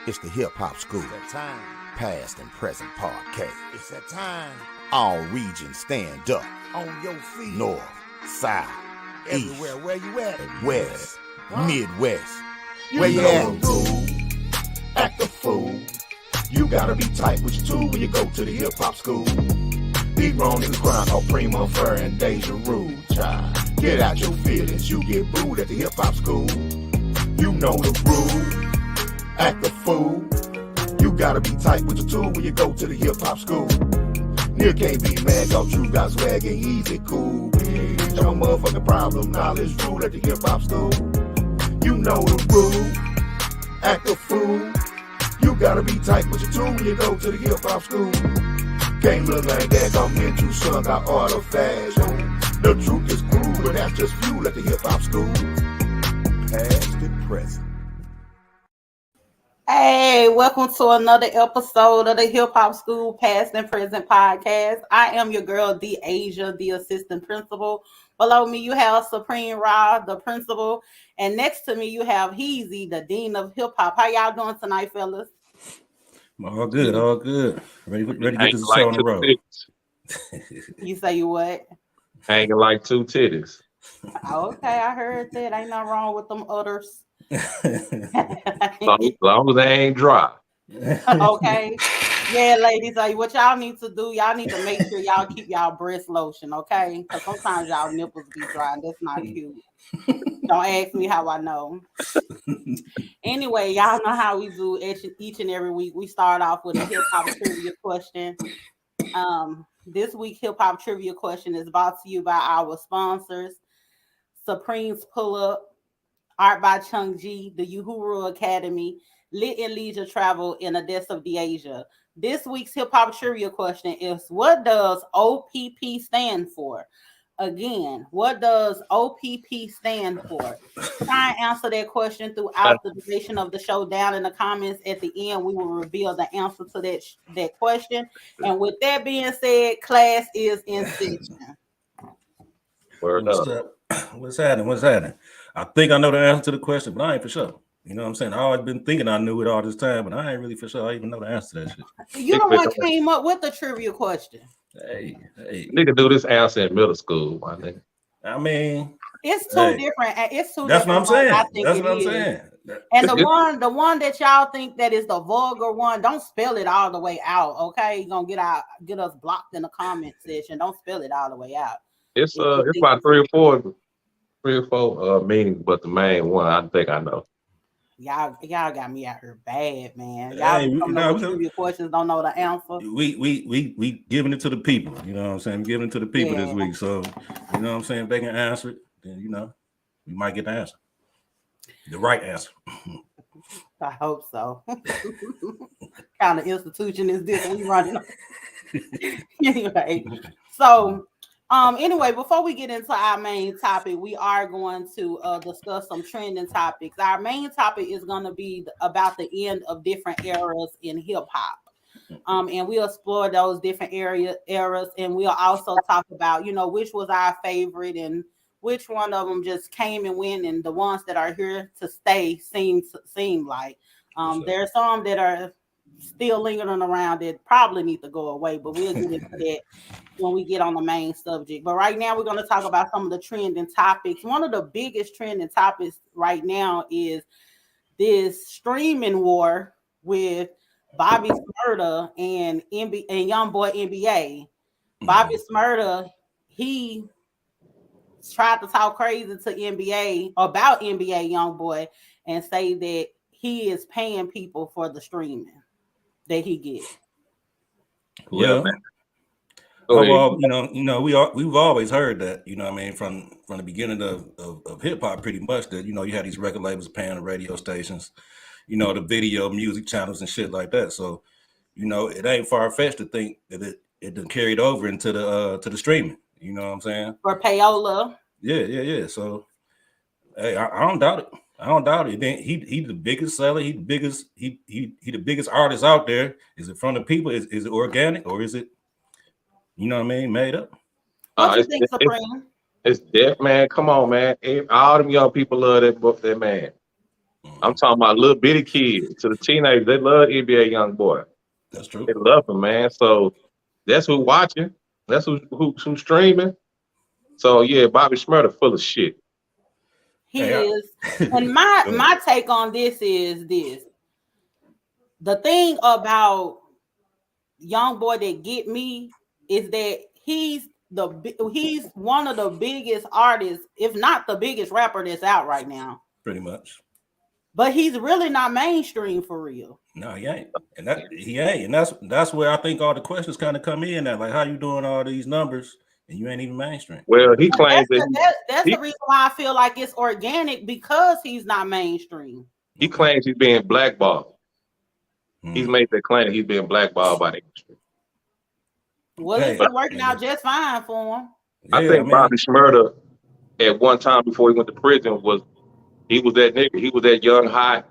It's the Hip Hop School. It's that time. Past and present podcast. It's that time. All regions stand up. On your feet. North, South, Everywhere. East, Where you at? and West, Midwest. You Where you know at? the rule. Act the fool. You gotta be tight with your tool when you go to the Hip Hop School. Big grown niggas grind off Primo, Fur, and Deja Rude, child. Get out your feelings, you get booed at the Hip Hop School. You know the rule. Act the fool. You gotta be tight with your tool when you go to the Hip Hop School. Near can't be mad, cause you got swag and easy cool. Bitch, your motherfucking problem, knowledge rule at the Hip Hop School. You know the rule. Act the fool. You gotta be tight with your tool when you go to the Hip Hop School. Can't look like that, I'm into son, got artifacts. The truth is cruel, but that's just fuel at the Hip Hop School. Past and present. Hey, welcome to another episode of the Hip Hop School Past and Present podcast. I am your girl, D Asia, the assistant principal. Below me, you have Supreme Ra, the principal. And next to me, you have Heezy, the dean of hip hop. How y'all doing tonight, fellas? All good, all good. Ready to get this show on the road. You say you what? Hanging like two titties. Okay, I heard that. Ain't nothing wrong with them udders. As long as they ain't dry. Okay. Yeah, ladies, what y'all need to do, y'all need to make sure y'all keep y'all breast lotion, okay? Because sometimes y'all nipples be dry, and that's not cute. Don't ask me how I know. Anyway, y'all know how we do each and every week. We start off with a hip-hop trivia question. This week hip-hop trivia question is brought to you by our sponsors, Supreme's Pull-Up, Art by Chung G, the Uhuru Academy, Lit and Leisure Travel, and Odessa of Asia. This week's hip hop trivia question is: what does OPP stand for? Again, what does OPP stand for? Try and answer that question throughout the duration of the show. Down in the comments at the end, we will reveal the answer to that question. And with that being said, class is in session. What's happening? I think I know the answer to the question, but I ain't for sure. You know what I'm saying? I always been thinking I knew it all this time, but I ain't really for sure I even know the answer to that shit. You the one came up with the trivia question. Hey. Nigga do this answer in middle school, my nigga. I mean, it's two different. It's two. That's what I'm saying. That's what I'm is. saying. And the one that y'all think that is the vulgar one, don't spell it all the way out. Okay, you're gonna get us blocked in the comment section. Don't spell it all the way out. It's about three or four meanings, but the main one I think I know. Y'all got me out here bad, man. Y'all trivia questions, don't know the answer. We giving it to the people. You know what I'm saying? Giving it to the people this week. So you know what I'm saying? If they can answer it, then we might get the answer. The right answer. I hope so. Kind of institution is this we running? Anyway, so anyway, before we get into our main topic, we are going to discuss some trending topics. Our main topic is going to be about the end of different eras in hip hop. And we'll explore those different eras, and we'll also talk about, which was our favorite and which one of them just came and went, and the ones that are here to stay seem like. There are some that are still lingering around that probably need to go away, but we'll get into that when we get on the main subject. But right now we're going to talk about some of the trending topics. One of the biggest trending topics right now is this streaming war with Bobby Shmurda and YoungBoy NBA. Bobby Shmurda, he tried to talk crazy to NBA about NBA YoungBoy and say that he is paying people for the streaming that he gets. Yeah. Well, we've always heard that, from the beginning of hip hop, pretty much that, you had these record labels paying the radio stations, the video music channels and shit like that. So, it ain't far fetched to think that it done carried over into the streaming. You know what I'm saying? For Payola. Yeah. So, hey, I don't doubt it. Then he the biggest seller. He the biggest artist out there. Is it from the people? Is it organic or is it, made up? What do you think, Supreme? It's deaf, man. Come on, man. All them young people love that man. I'm talking about little bitty kids to the teenagers. They love NBA YoungBoy. That's true. They love him, man. So that's who watching. That's who's streaming. So yeah, Bobby Shmurda full of shit. He is. And my take on this is this. The thing about YoungBoy that get me is that he's one of the biggest artists, if not the biggest rapper that's out right now. Pretty much. But he's really not mainstream for real. No, he ain't. And he ain't. And that's where I think all the questions kind of come in at. Like, how you doing all these numbers and you ain't even mainstream? Well, he claims that's the reason why I feel like it's organic, because he's not mainstream. He claims he's being blackballed. He's made that claim he's being blackballed by the industry. Well, it's been working out just fine for him. I think Bobby Shmurda, at one time before he went to prison, was that nigga. He was that young hot.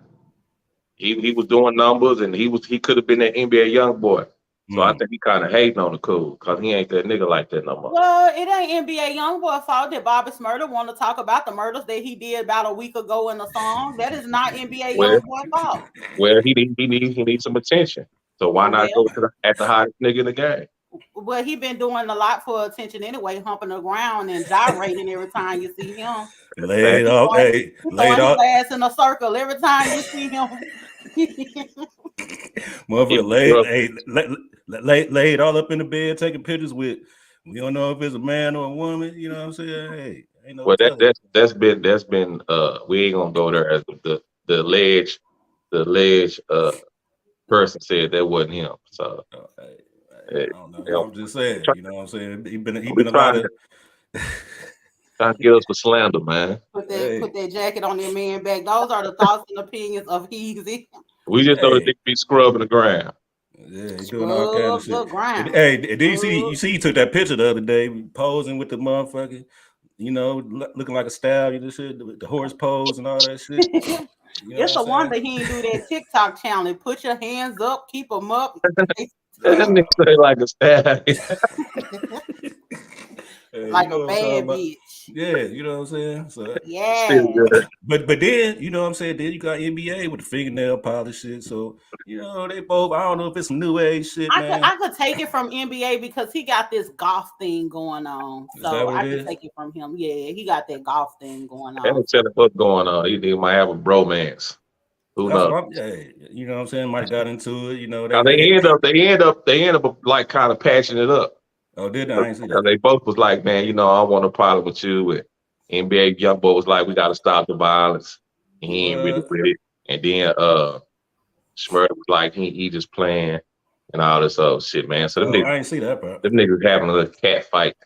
He was doing numbers, and he could have been that NBA YoungBoy. So I think he kind of hating on the cool because he ain't that nigga like that no more. Well, it ain't NBA YoungBoy fault that Bobby Shmurda want to talk about the murders that he did about a week ago in the song. That is not NBA YoungBoy fault. Well, he needs some attention. So why not go at the hottest nigga in the game? Well, he been doing a lot for attention anyway, humping the ground and gyrating every time you see him. Laid off, laid off. Ass in a circle every time you see him. Motherfucker laid all up in the bed taking pictures with. We don't know if it's a man or a woman. You know what I'm saying? Hey, ain't no. Well, that's been. We ain't gonna go there as the alleged person said that wasn't him. So. I don't know. I'm just saying, you know what I'm saying? He been a lot of trying to get us for slander, man. Put that jacket on that man back. Those are the thoughts and opinions of Easy. We just know that they be scrubbing the ground. Yeah, he's doing all kind of shit. Hey, did you see he took that picture the other day posing with the motherfucker, you know, looking like a stallion and shit, the horse pose and all that shit. You know it's a wonder he didn't do that TikTok challenge. Put your hands up, keep them up. That nigga say like a stallion. Like a bad bitch. Yeah, you know what I'm saying? So yeah. But then, you know what I'm saying? Then you got NBA with the fingernail polish shit. So, you know, they both, I don't know if it's some new age shit, man. I could take it from NBA because he got this golf thing going on. So I could take it from him. Yeah, he got that golf thing going on. They don't tell him what's going on. He might have a bromance. Who knows? You know what I'm saying? Might have got into it, you know. They end up like kind of patching it up. Oh, did I ain't see that? They both was like, man, you know, I want a problem with you. And NBA YoungBoy was like, we got to stop the violence. And he ain't really with it. And then Shmurda was like, he just playing and all this other shit, man. So them niggas, I ain't see that, bro. Them niggas having a little cat fight.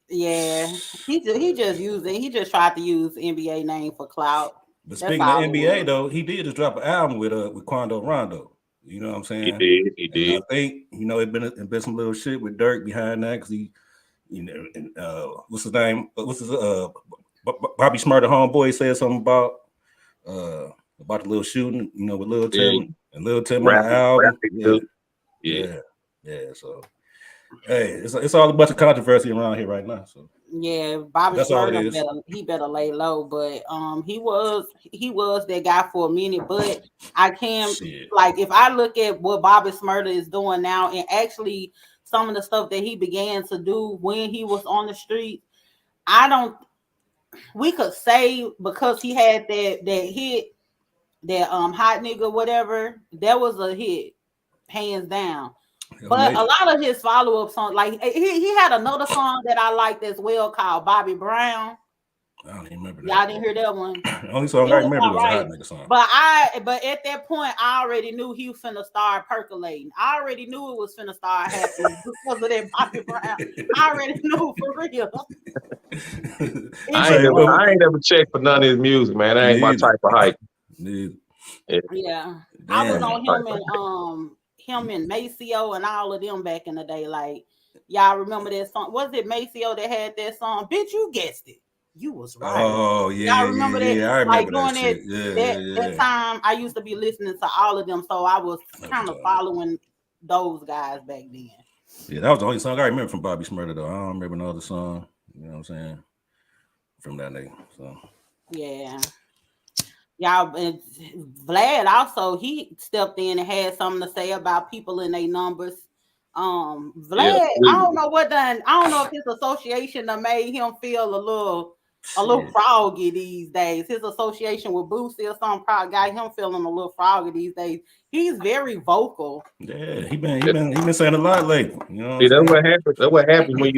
Yeah, he just tried to use NBA name for clout. But speaking of NBA though, he did just drop an album with Quando Rondo. You know what I'm saying? He did. And I think, you know, it been some little shit with Dirk behind that because he, you know, and what's his name? Bobby Shmurda homeboy said something about the little shooting, you know, with Lil Tim and Lil Tim on the album. Yeah. So hey, it's all a bunch of controversy around here right now. So yeah, Bobby Shmurda better lay low, but he was that guy for a minute. But I can like if I look at what Bobby Shmurda is doing now, and actually some of the stuff that he began to do when he was on the street, we could say because he had that hit, that hot nigga whatever, that was a hit, hands down. But a lot of his follow-up songs, like he had another song that I liked as well called Bobby Brown. I don't even remember that. Y'all didn't hear that one. The only song I remember was a hot nigga song. But at that point, I already knew he was finna start percolating. I already knew it was finna start happening because of that Bobby Brown. I already knew for real. I ain't never checked for none of his music, man. That ain't my type of hype. Yeah. I was on him and Maceo and all of them back in the day. Like, y'all remember that song? Was it Maceo that had that song? Bitch, you guessed it. You was right. Oh yeah, y'all remember that? Yeah, I remember like during that time, I used to be listening to all of them, so I was kind of following those guys back then. Yeah, that was the only song I remember from Bobby Shmurda though. I don't remember no other song. You know what I'm saying? From that nigga. So Y'all, and Vlad also he stepped in and had something to say about people in their numbers. Vlad, I don't know what done. I don't know if his association done made him feel a little froggy these days. His association with Boosie or something probably got him feeling a little froggy these days. He's very vocal. Yeah, he been saying a lot lately. You know, that's what happens. That's what happens when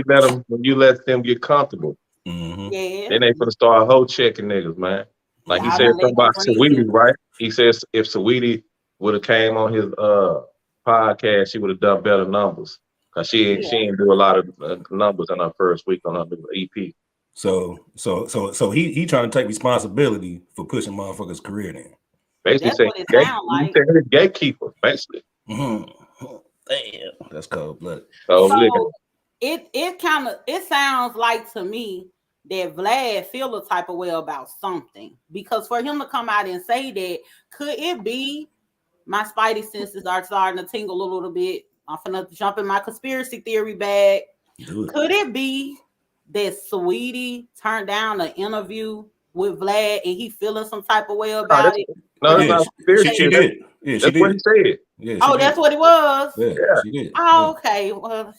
you let them get comfortable. Mm-hmm. Yeah, then they finna start whole checking niggas, man. Like he said something about Saweetie, right? He says if Saweetie would have came on his podcast, she would have done better numbers because she didn't do a lot of numbers in her first week on her EP. So he trying to take responsibility for pushing motherfuckers' career then. Basically, that's what it sounds like. He's gatekeeper, basically. Mm-hmm. Damn, that's cold blooded. So it sounds like to me that Vlad feel a type of way about something, because for him to come out and say that, could it be my spidey senses are starting to tingle a little bit? I'm finna jump in my conspiracy theory bag. Could it be that Saweetie turned down an interview with Vlad and he feeling some type of way about it? No, that's not conspiracy. She did. Yeah, that's what he said. Yeah, that's what it was. Yeah, she did. Oh, okay. Well,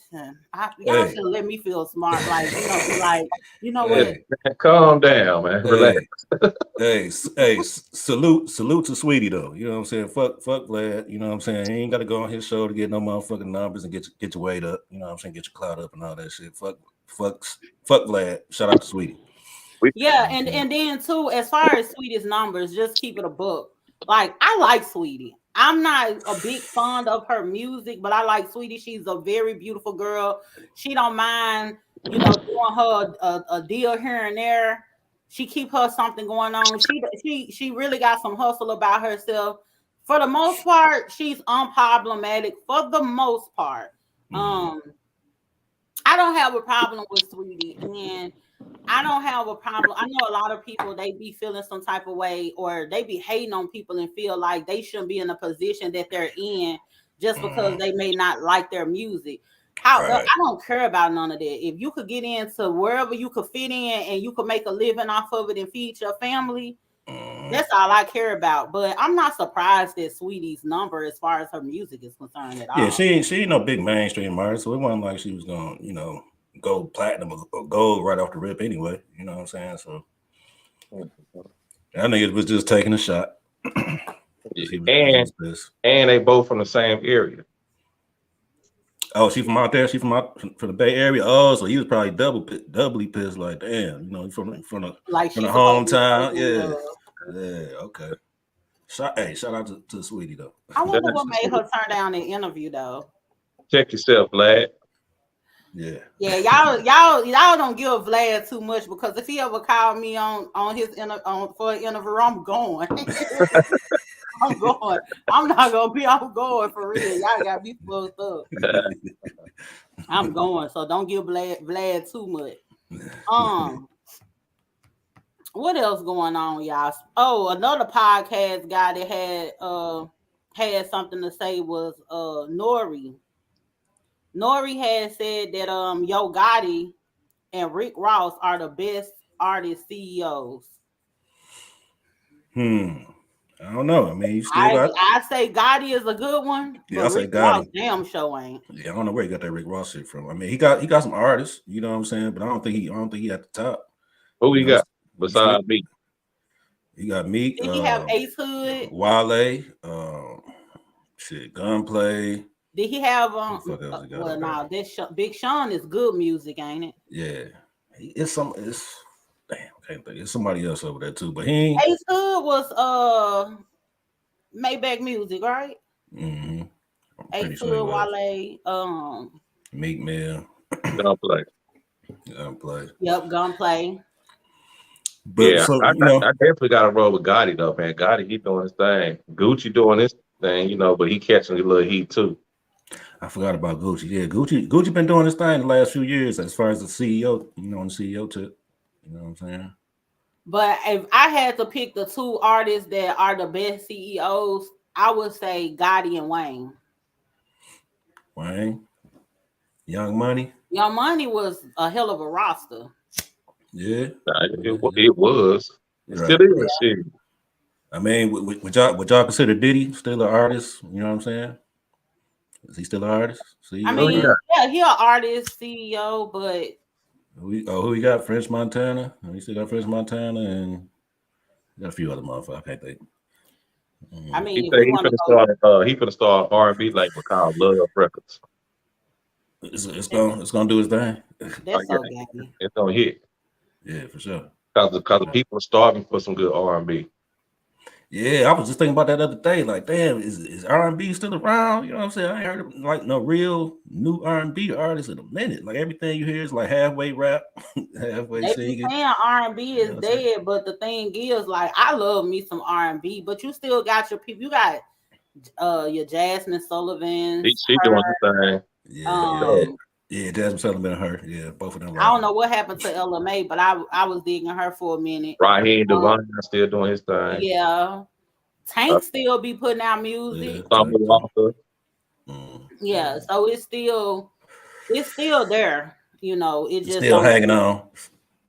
y'all should let me feel smart. Like, what? Calm down, man. Relax. Hey, salute to Sweetie though. You know what I'm saying? Fuck Vlad. You know what I'm saying? He ain't got to go on his show to get no motherfucking numbers and get your weight up. You know what I'm saying? Get your clout up and all that shit. Fuck Vlad. Shout out to Sweetie. Yeah, and then too, as far as Sweetie's numbers, just keep it a book. Like, I like Sweetie. I'm not a big fan of her music, but I like Sweetie. She's a very beautiful girl. She don't mind, doing her a deal here and there. She keep her something going on. She really got some hustle about herself. For the most part, she's unproblematic. For the most part, I don't have a problem with Sweetie, and I don't have a problem. I know a lot of people, they be feeling some type of way, or they be hating on people and feel like they shouldn't be in the position that they're in just because they may not like their music. However, I don't care about none of that. If you could get into wherever you could fit in and you could make a living off of it and feed your family, that's all I care about. But I'm not surprised that Sweetie's number as far as her music is concerned at all. Yeah, she ain't no big mainstream artist, so it wasn't like she was gonna, go platinum or gold right off the rip anyway. You know what I'm saying? So that nigga was just taking a shot. And they both from the same area. Oh, she from out there? She from the Bay Area? Oh, so he was probably doubly pissed, like, damn, from the hometown. Yeah, okay. Shout out to Sweetie though. I wonder what made her turn down the interview though. Check yourself, Vlad. Yeah, y'all don't give Vlad too much, because if he ever called me on his for an interview, I'm going. I'm going. I'm not gonna be. I'm going for real. Y'all got me fucked up. I'm going. So don't give Vlad too much. What else going on, y'all? Oh, another podcast guy that had something to say was Nori. Nori had said that Yo Gotti and Rick Ross are the best artist CEOs. I don't know. I mean, I say Gotti is a good one. Yeah, I say Rick Gotti. Ross damn show ain't. Yeah, I don't know where he got that Rick Ross shit from. I mean, he got some artists, you know what I'm saying, but I don't think he at the top. Who he got besides Meek? He got Meek. Did he have Ace Hood? Wale, Gunplay. Did he have Big Sean is good music, ain't it? Yeah, it's somebody else over there too, but he ain't. Ace Hood was Maybach Music, right? Mm-hmm. Ace Hood, Wale, Meek Mill, Gunplay. Yep, Gunplay. But yeah, I definitely got to roll with Gotti though, man. Gotti, he doing his thing. Gucci doing his thing, but he catching a little heat too. I forgot about Gucci. Yeah, Gucci been doing his thing the last few years as far as the CEO, on the CEO tip. You know what I'm saying? But if I had to pick the two artists that are the best CEOs, I would say Gotti and Wayne. Wayne? Young Money? Young Money was a hell of a roster. Yeah. It was. It still is. I mean, would y'all consider Diddy still an artist? You know what I'm saying? Is he still an artist? CEO? I mean, yeah, he an artist, CEO, but who we got? French Montana. We still got French Montana, and got a few other motherfuckers. I can't think. I mean, he finna start R&B label called Love Records. It's gonna do its thing. That's so gay. It's gonna hit. Yeah, for sure. Because the people are starving for some good R&B. Yeah, I was just thinking about that other day. Like, damn, is R&B still around? You know what I'm saying? I ain't heard of, like no real new R&B artists in a minute. Like everything you hear is like halfway rap, halfway They singing. be saying R&B is dead, but the thing is, like, I love me some R&B, but you still got your people. You got your Jasmine Sullivan. She doing the thing. Yeah, Jasmine Sullivan and her. Yeah, both of them. I don't know what happened to LMA, but I was digging her for a minute. Raheem Devine still doing his thing. Yeah. Tank still be putting out music. Yeah, so it's still there. You know, it's just still hanging on.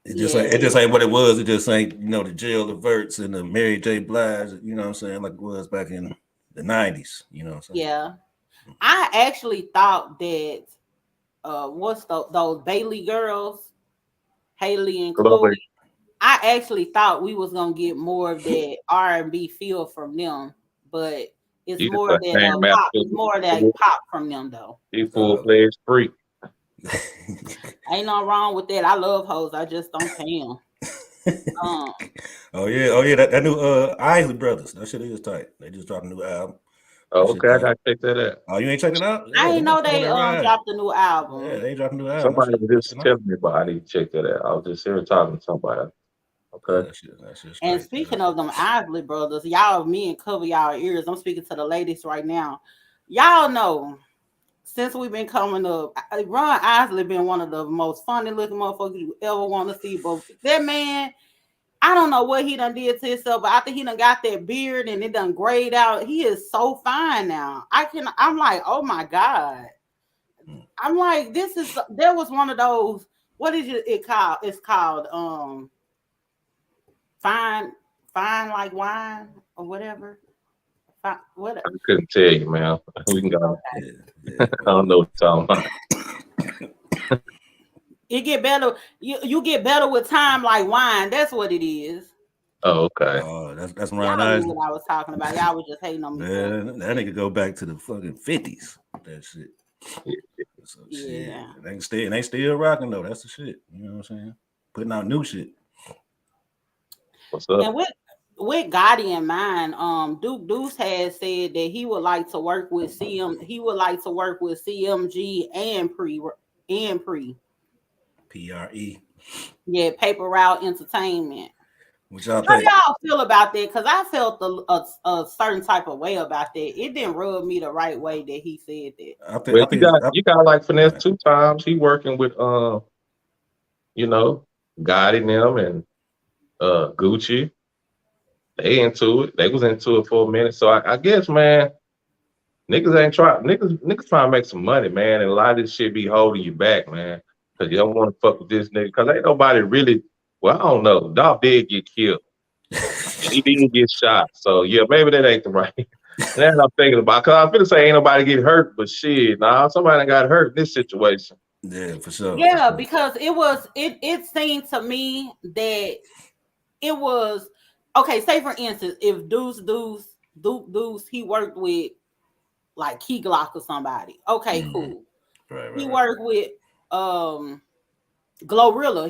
It just ain't what it was. It just ain't, you know, the Jill Verts and the Mary J. Blige, you know what I'm saying, like it was back in the 90s, you know what I'm saying? Yeah. I actually thought that those Bailey girls, Haley and Chloe, I actually thought we was gonna get more of that R&B feel from them, but it's more of that pop. It's more of that pop from them though. He full-fledged free. Ain't nothing wrong with that. I love hoes. I just don't pay them. Oh yeah, that new Isley Brothers. That shit is tight. They just dropped a new album. Oh, okay, I gotta check that out. Oh, you ain't checking it out? I ain't know they dropped a new album. Yeah, they dropped a new album. Somebody was just telling me about. I need to check that out. I was just here talking to somebody. Okay. And speaking of them Isley Brothers, me and cover y'all ears. I'm speaking to the ladies right now. Y'all know, since we've been coming up, Ron Isley been one of the most funny looking motherfuckers you ever want to see. But that man, I don't know what he done did to himself, but after he done got that beard and it done grayed out, he is so fine now. I'm like, oh my God. I'm like, there was one of those, what is it called? It's called fine like wine or whatever. What? I couldn't tell you, man. We can go. Okay. I don't know what you're talking about. It get better. You get better with time, like wine. That's what it is. Oh, okay. Oh, that's Ron Isley. What I was talking about. Y'all was just hating on me. Man, that nigga go back to the fucking 50s. That shit. So, yeah. Shit. They still rocking though. That's the shit. You know what I'm saying? Putting out new shit. What's up? And with Gotti in mind, Duke Deuce has said that he would like to work with He would like to work with CMG and Pre. PRE. Yeah, Paper Route Entertainment. What y'all How think? y'all feel about that? Because I felt a certain type of way about that. It didn't rub me the right way that he said that. You got like Finesse 2 times. He working with you know, Gotti and them and Gucci. They into it. They was into it for a minute. So I guess, man, niggas trying to make some money, man. And a lot of this shit be holding you back, man. Because you don't want to fuck with this nigga. Because ain't nobody really, well, I don't know. Dog did get killed. He didn't get shot. So, yeah, maybe that ain't the right. That's what I'm thinking about. Because I'm finna say ain't nobody get hurt. But shit, somebody got hurt in this situation. Yeah, for sure. Yeah, because it seemed to me that it was, okay, say for instance, if Deuce, he worked with like Key Glock or somebody. Okay, cool. Right, he worked with Glorilla.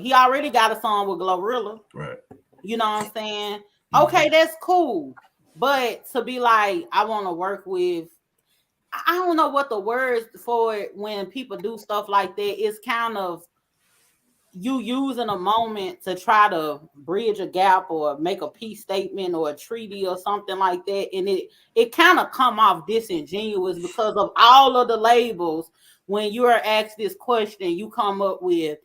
He already got a song with Glorilla. Right. You know what I'm saying? Okay, that's cool. But to be like, I want to work with, I don't know what the words for it when people do stuff like that. It's kind of you using a moment to try to bridge a gap or make a peace statement or a treaty or something like that. And it kind of come off disingenuous because of all of the labels. When you are asked this question, you come up with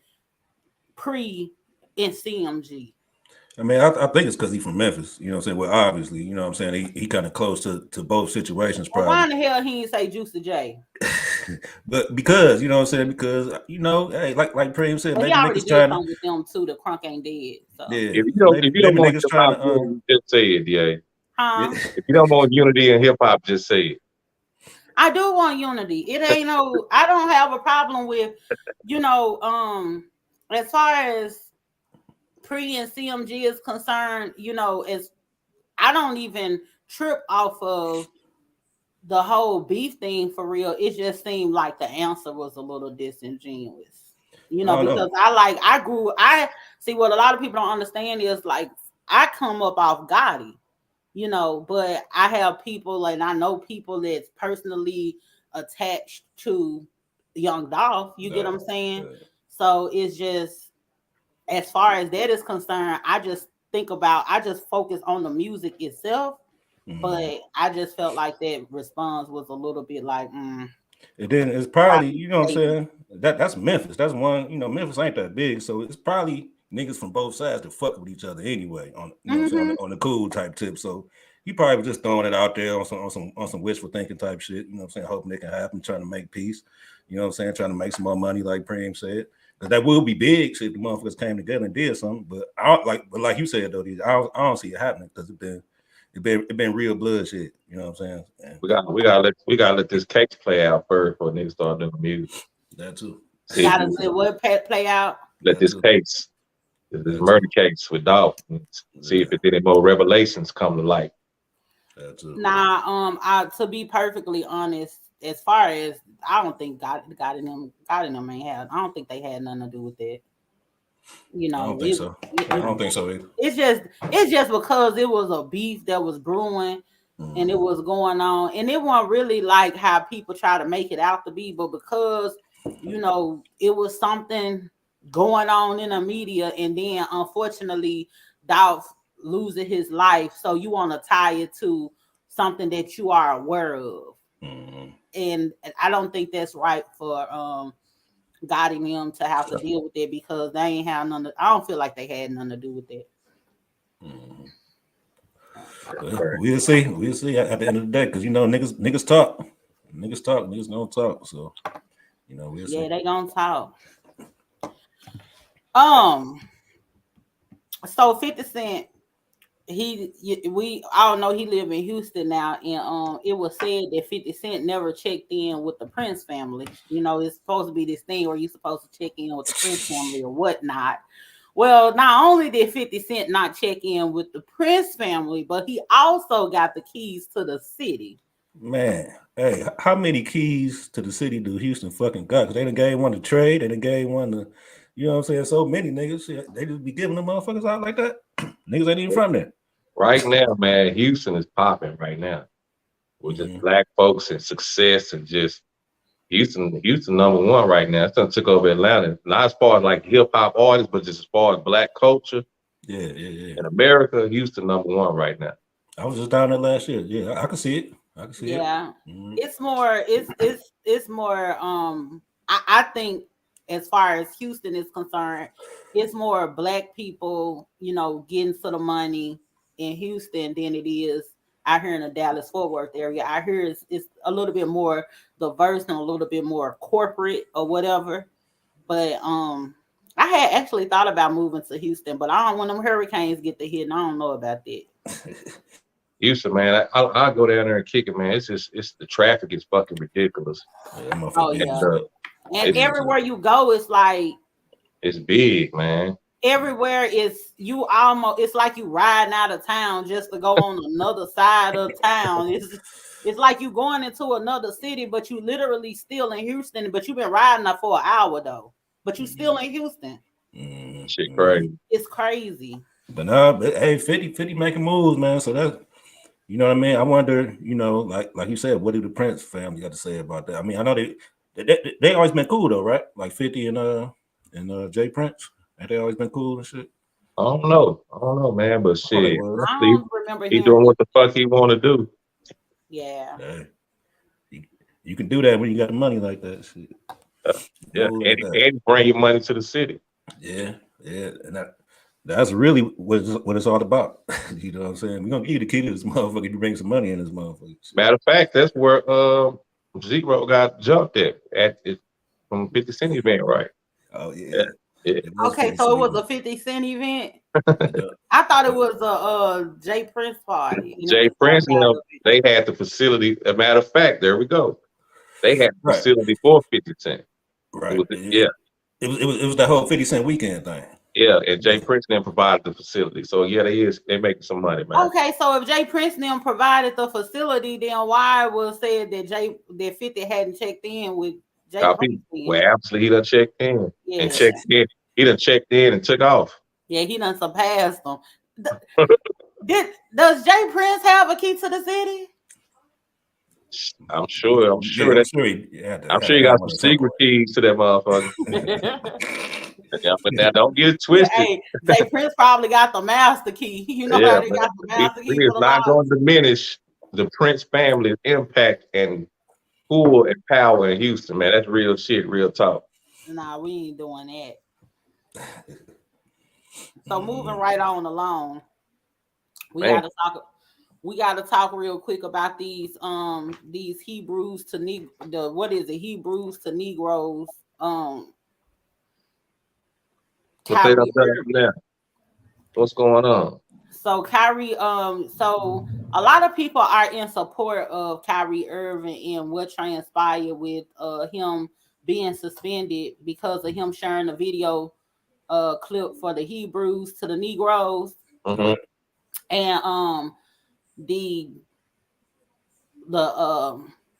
Pre and CMG. I mean, I think it's because he's from Memphis. You know what I'm saying? Well, obviously, you know what I'm saying? He kind of close to both situations. Well, why in the hell he didn't say Juicy J? But because, you know what I'm saying? Because, you know, hey, like Preem said, well, maybe niggas trying to with them too. The Crunk ain't dead. So. Yeah. If you don't want to just say it, yeah. Huh? If you don't want unity in hip hop, just say it. I do want unity. It ain't no. I don't have a problem with, as far as Pre and CMG is concerned. As I don't even trip off of the whole beef thing for real. It just seemed like the answer was a little disingenuous. Because I see what a lot of people don't understand is like I come up off Gotti, but I have people and I know people that's personally attached to Young Dolph. You get what I'm saying? Yeah. So it's just as far as that is concerned, I just focus on the music itself. Mm-hmm. But I just felt like that response was a little bit like, And then it's probably, you know what I'm saying? That's Memphis. That's one, Memphis ain't that big. So it's probably niggas from both sides that fuck with each other anyway on on the cool type tip. So he probably was just throwing it out there on some wishful thinking type shit. You know what I'm saying? Hoping it can happen, trying to make peace. You know what I'm saying? Trying to make some more money, like Preem said. Because that will be big if the motherfuckers came together and did something. But like you said though, I don't see it happening because it been real bloodshed. You know what I'm saying? And we gotta let this case play out first before niggas start doing music. That too. Gotta let what play out. Let this case, this murder case with Dolph, see if any more revelations come to light. That too. Now, to be perfectly honest, as far as I don't think God and them ain't had. I don't think they had nothing to do with that. I don't think so. I don't think so either. It's just because it was a beef that was brewing and it was going on, and it wasn't really like how people try to make it out to be, but because it was something going on in the media, and then unfortunately Dolph losing his life, so you want to tie it to something that you are aware of. And I don't think that's right for Gotti and them to have to deal with it because they ain't have none. I don't feel like they had nothing to do with that. Well, we'll see at the end of the day, because niggas talk, niggas don't talk. So we'll see. Yeah, they gonna talk. So 50 Cent, we all know he live in Houston now, and it was said that 50 Cent never checked in with the Prince family. It's supposed to be this thing where you're supposed to check in with the Prince family or whatnot. Well, not only did 50 Cent not check in with the Prince family, but he also got the keys to the city. Man, hey, how many keys to the city do Houston fucking got? Because they done gave one to Trade, they done gave one to, you know what I'm saying? So many niggas, they just be giving them motherfuckers out like that. Niggas ain't even from there. Right now, man, Houston is popping right now with just black folks and success and just Houston number one right now. It's done took over Atlanta. Not as far as like hip hop artists, but just as far as black culture. Yeah. In America, Houston number one right now. I was just down there last year. Yeah, I can see it. Yeah. It's more. It's more. I think as far as Houston is concerned, it's more black people, getting to the money in Houston than it is out here in the Dallas-Fort Worth area. I hear it's a little bit more diverse and a little bit more corporate or whatever. But I had actually thought about moving to Houston, but I don't want them hurricanes get to hit, and I don't know about that. Houston, man, I'll go down there and kick it, man. It's the traffic is fucking ridiculous. And everywhere you go, it's like it's big, man. Everywhere it's like you riding out of town just to go on another side of town. It's like you going into another city, but you literally still in Houston, but you've been riding up for an hour though. But you still in Houston. Shit crazy. It's crazy. But hey, 50 making moves, man. So that's, you know what I mean? I wonder, like you said, what do the Prince family got to say about that? I mean, I know they always been cool though, right? Like 50 and Jay Prince. Ain't they always been cool and shit? I don't know, man. But shit, I don't remember he doing what the fuck he want to do. Yeah. Hey, you can do that when you got money like that. Shit. And bring your money to the city. Yeah, and that's really what it's all about. You know what I'm saying? We're gonna give you the key to this motherfucker if you bring some money in this motherfucker. Matter of fact, that's where Zero got jumped at it from 50 Cent event, right? Oh yeah. Yeah. Okay, so it was a 50 Cent event. Yeah. I thought it was a Jay Prince party. Jay Prince, they had the facility. As a matter of fact, there we go. They had the facility for 50 Cent. Right. Yeah. It was that whole 50 Cent weekend thing. Yeah, and Jay Prince then provided the facility. So yeah, they making some money, man. Okay, so if Jay Prince then provided the facility, then why was said that 50 hadn't checked in with Jay Prince? Well, absolutely, he done checked in and checked in. He done checked in and took off. Yeah, he done surpassed them. Does Jay Prince have a key to the city? I'm sure he got some secret keys to that motherfucker. Yeah, but now don't get it twisted. Hey, Jay Prince probably got the master key. You know how they got the master key. He is not going to diminish the Prince family's impact and pull and power in Houston, man. That's real shit, real talk. Nah, we ain't doing that. So moving right on along, we gotta talk real quick about these Hebrews to Hebrews to Negroes. What's going on? So Kyrie, so a lot of people are in support of Kyrie Irving and what transpired with him being suspended because of him sharing a video clip for the Hebrews to the Negroes. Mm-hmm. And the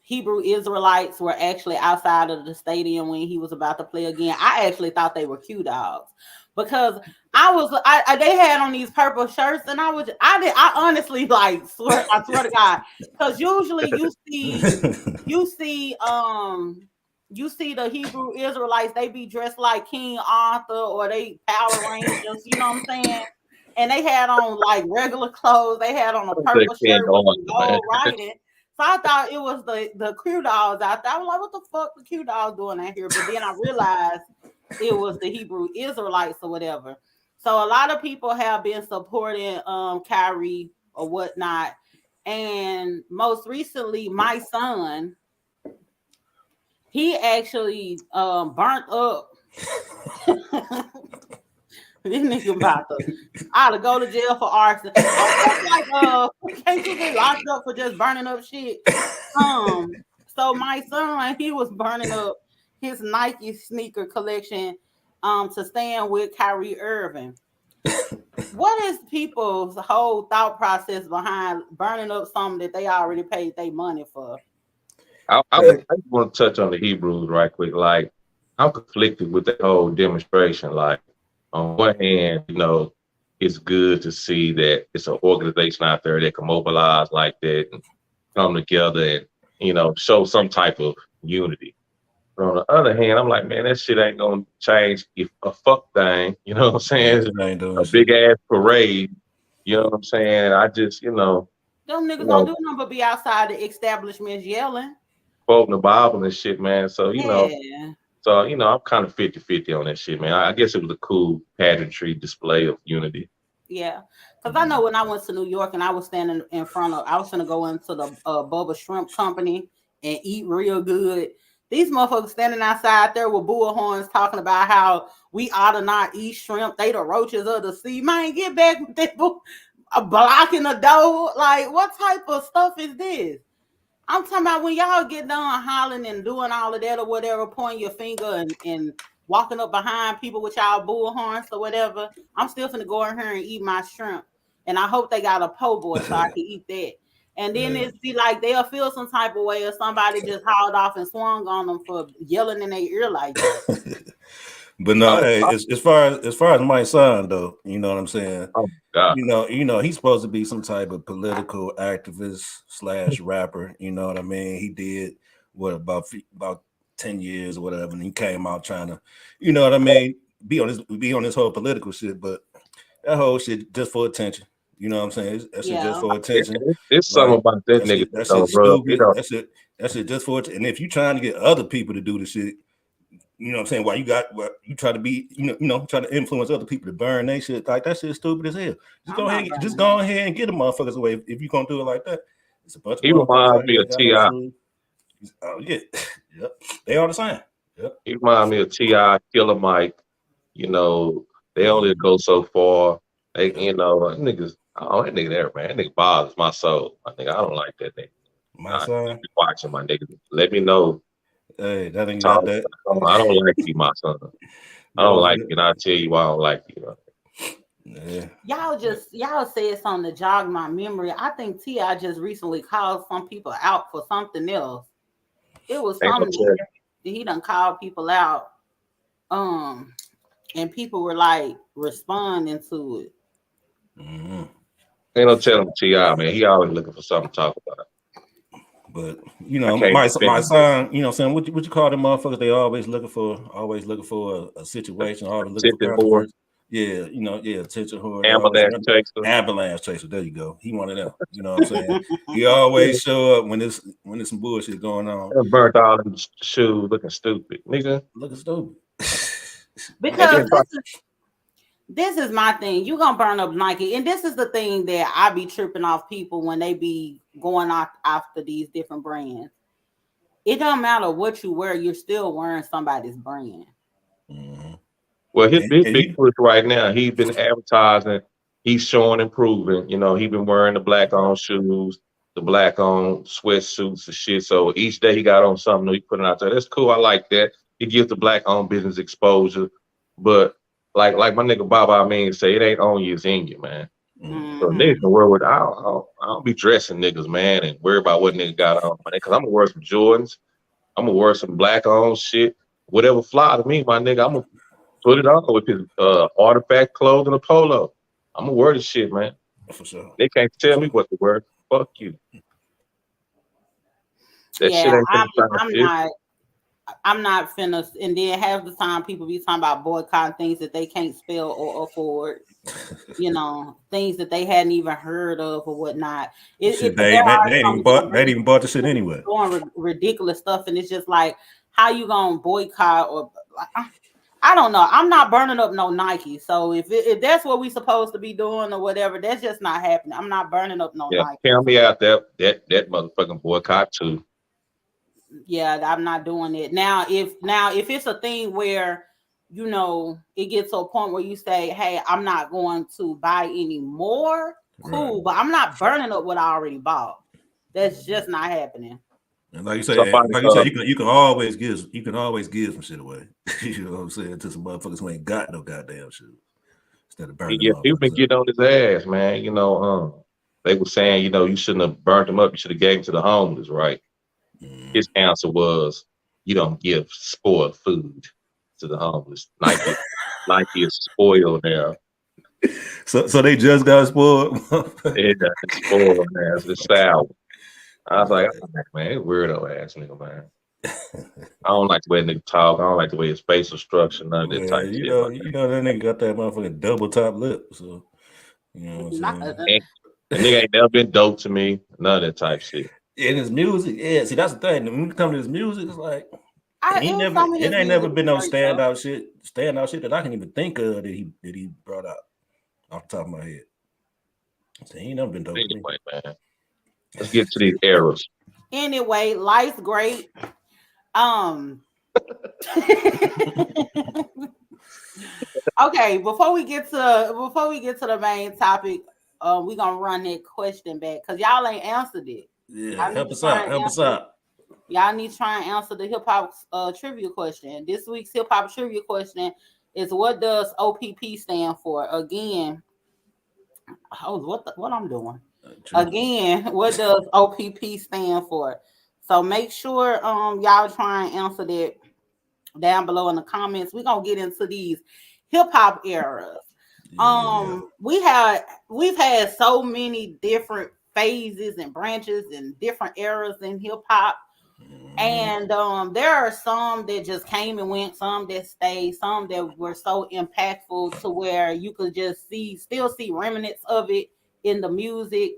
Hebrew Israelites were actually outside of the stadium when he was about to play again. I actually thought they were Q dogs because they had on these purple shirts, and I honestly swear to God, because usually you see the Hebrew Israelites, they be dressed like King Arthur or they Power Rangers, you know what I'm saying? And they had on regular clothes. They had on a purple shirt with gold writing. So I thought it was the Q dogs out there. I was like, what the fuck the Q dogs doing out here? But then I realized it was the Hebrew Israelites or whatever. So a lot of people have been supporting Kyrie or whatnot. And most recently, my son, he actually burnt up. This nigga about to go to jail for arson. Can't you get locked up for just burning up shit? So my son, he was burning up his Nike sneaker collection to stand with Kyrie Irving. What is people's whole thought process behind burning up something that they already paid their money for? I want to touch on the Hebrews right quick. I'm conflicted with the whole demonstration. On one hand, it's good to see that it's an organization out there that can mobilize like that and come together and, show some type of unity. But on the other hand, I'm like, man, that shit ain't gonna change if a fuck thing, you know what I'm saying? A big ass parade, you know what I'm saying? I just, them niggas don't do nothing but be outside the establishments yelling, quoting the Bible and shit, man. So, So, I'm kind of 50-50 on that shit, man. I guess it was a cool pageantry display of unity. Yeah. Because I know when I went to New York and I was standing I was going to go into the Bubba Shrimp Company and eat real good. These motherfuckers standing outside there with bullhorns talking about how we ought to not eat shrimp. They the roaches of the sea. Man, get back with that blocking the door. What type of stuff is this? I'm talking about when y'all get done hollering and doing all of that or whatever, pointing your finger and walking up behind people with y'all bullhorns or whatever, I'm still finna go in here and eat my shrimp. And I hope they got a po' boy so I can eat that. And then it's be like they'll feel some type of way or somebody just hauled off and swung on them for yelling in their ear like that. But no, hey, as far as my son though, you know what I'm saying? Oh, God. He's supposed to be some type of political activist / rapper. You know what I mean? He did about 10 years or whatever, and he came out trying to, you know what I mean, be on this whole political shit. But that whole shit just for attention. You know what I'm saying? That shit just for attention. It's something about that nigga. That shit's stupid. That shit just for attention. And if you're trying to get other people to do the shit, you know what I'm saying? Why you try to be, try to influence other people to burn they shit, that shit's stupid as hell. Just go ahead and get the motherfuckers away if you're gonna do it like that. It's a bunch of reminds me of T.I. Oh yeah. Yep. They are the same. Yep. He reminds me of T.I., Killer Mike, You know, they only go so far. They, you know, niggas. Oh, that nigga there, man. That nigga bothers my soul. I think I don't like that nigga. My son. Be watching my nigga. Let me know. Hey, that ain't Talk. got that. I don't like you, my son. I don't like you, and I'll tell you why I don't like you. Yeah. Y'all said something to jog my memory. I think T.I. just recently called some people out for something else. It was something that he done called people out. And people were like responding to it. Mm-hmm. Ain't no telling T.I., man. He always looking for something to talk about. But you know, my son, you know, saying what you call them motherfuckers? They always looking for a situation, always looking for controversy. Yeah, you know, attention whore. Ambulance chaser. There you go. He one of them. You know what I'm saying? He always show up when there's some bullshit going on. Burnt all them shoes, looking stupid, nigga. Looking stupid. Because this is my thing. You gonna burn up Nike, and this is the thing that I be tripping off people when they be going after these different brands. It don't matter what you wear; you're still wearing somebody's brand. Mm-hmm. Well, his big push right now. He's been advertising. He's showing and proving. You know, he's been wearing the black-on shoes, the black-on sweatsuits and shit. So each day he got on something new. He put it out there. That's cool. I like that. It gives the black-owned business exposure, but. Like my nigga Baba, I mean, say it ain't on you, it's in you, man. Mm-hmm. So niggas can wear with. I don't be dressing niggas, man, and worry about what nigga got on, man. Cause I'm gonna wear some Jordans, I'm gonna wear some black on shit, whatever fly to me, my nigga. I'm gonna put it on with his artifact clothes and a polo. I'm gonna wear this shit, man. For sure. They can't tell me what to wear. Fuck you. That shit ain't I'm not finna, and then half the time people be talking about boycotting things that they can't spell or afford, you know, things that they hadn't even heard of or whatnot. They ain't even bought the shit anyway. Doing ridiculous stuff, and it's just like, how you gonna boycott or I don't know. I'm not burning up no Nike, so if that's what we supposed to be doing or whatever, that's just not happening. I'm not burning up no Nike. Tell me out that motherfucking boycott too. Yeah, I'm not doing it. Now if it's a thing where, you know, it gets to a point where you say, hey, I'm not going to buy any more, cool, right. But I'm not burning up what I already bought. That's just not happening. And like you say, you can always give some shit away. You know what I'm saying? To some motherfuckers who ain't got no goddamn shit. Instead of burning them. People been getting on his ass, man. You know, they were saying, you know, you shouldn't have burnt them up, you should have gave them to the homeless, right? His answer was, you don't give spoiled food to the homeless. Nike is spoiled now. So they just got spoiled? It got spoiled now. It's sour. I was like, man, weirdo ass nigga, man. I don't like the way nigga talk. I don't like the way his facial structure, none of that type shit. You know that nigga got that motherfucking double top lip. So, you know what I'm saying? The nigga ain't never been dope to me. None of that type shit. In his music, yeah. See, that's the thing. When you come to his music, it's like it ain't never been no standout shit that I can even think of that he brought out off the top of my head. So he ain't never been dope. Anyway, man, let's get to these eras. Anyway, life's great. Okay, before we get to the main topic, we're gonna run that question back because y'all ain't answered it. Yeah, help us out. Y'all need to try and answer the hip hop trivia question. This week's hip hop trivia question is, what does OPP stand for? Again, what I'm doing? Again, what does OPP stand for? So make sure y'all try and answer that down below in the comments. We're gonna get into these hip hop eras. We've had so many different phases and branches and different eras in hip hop, and there are some that just came and went, some that stayed, some that were so impactful to where you could just still see remnants of it in the music,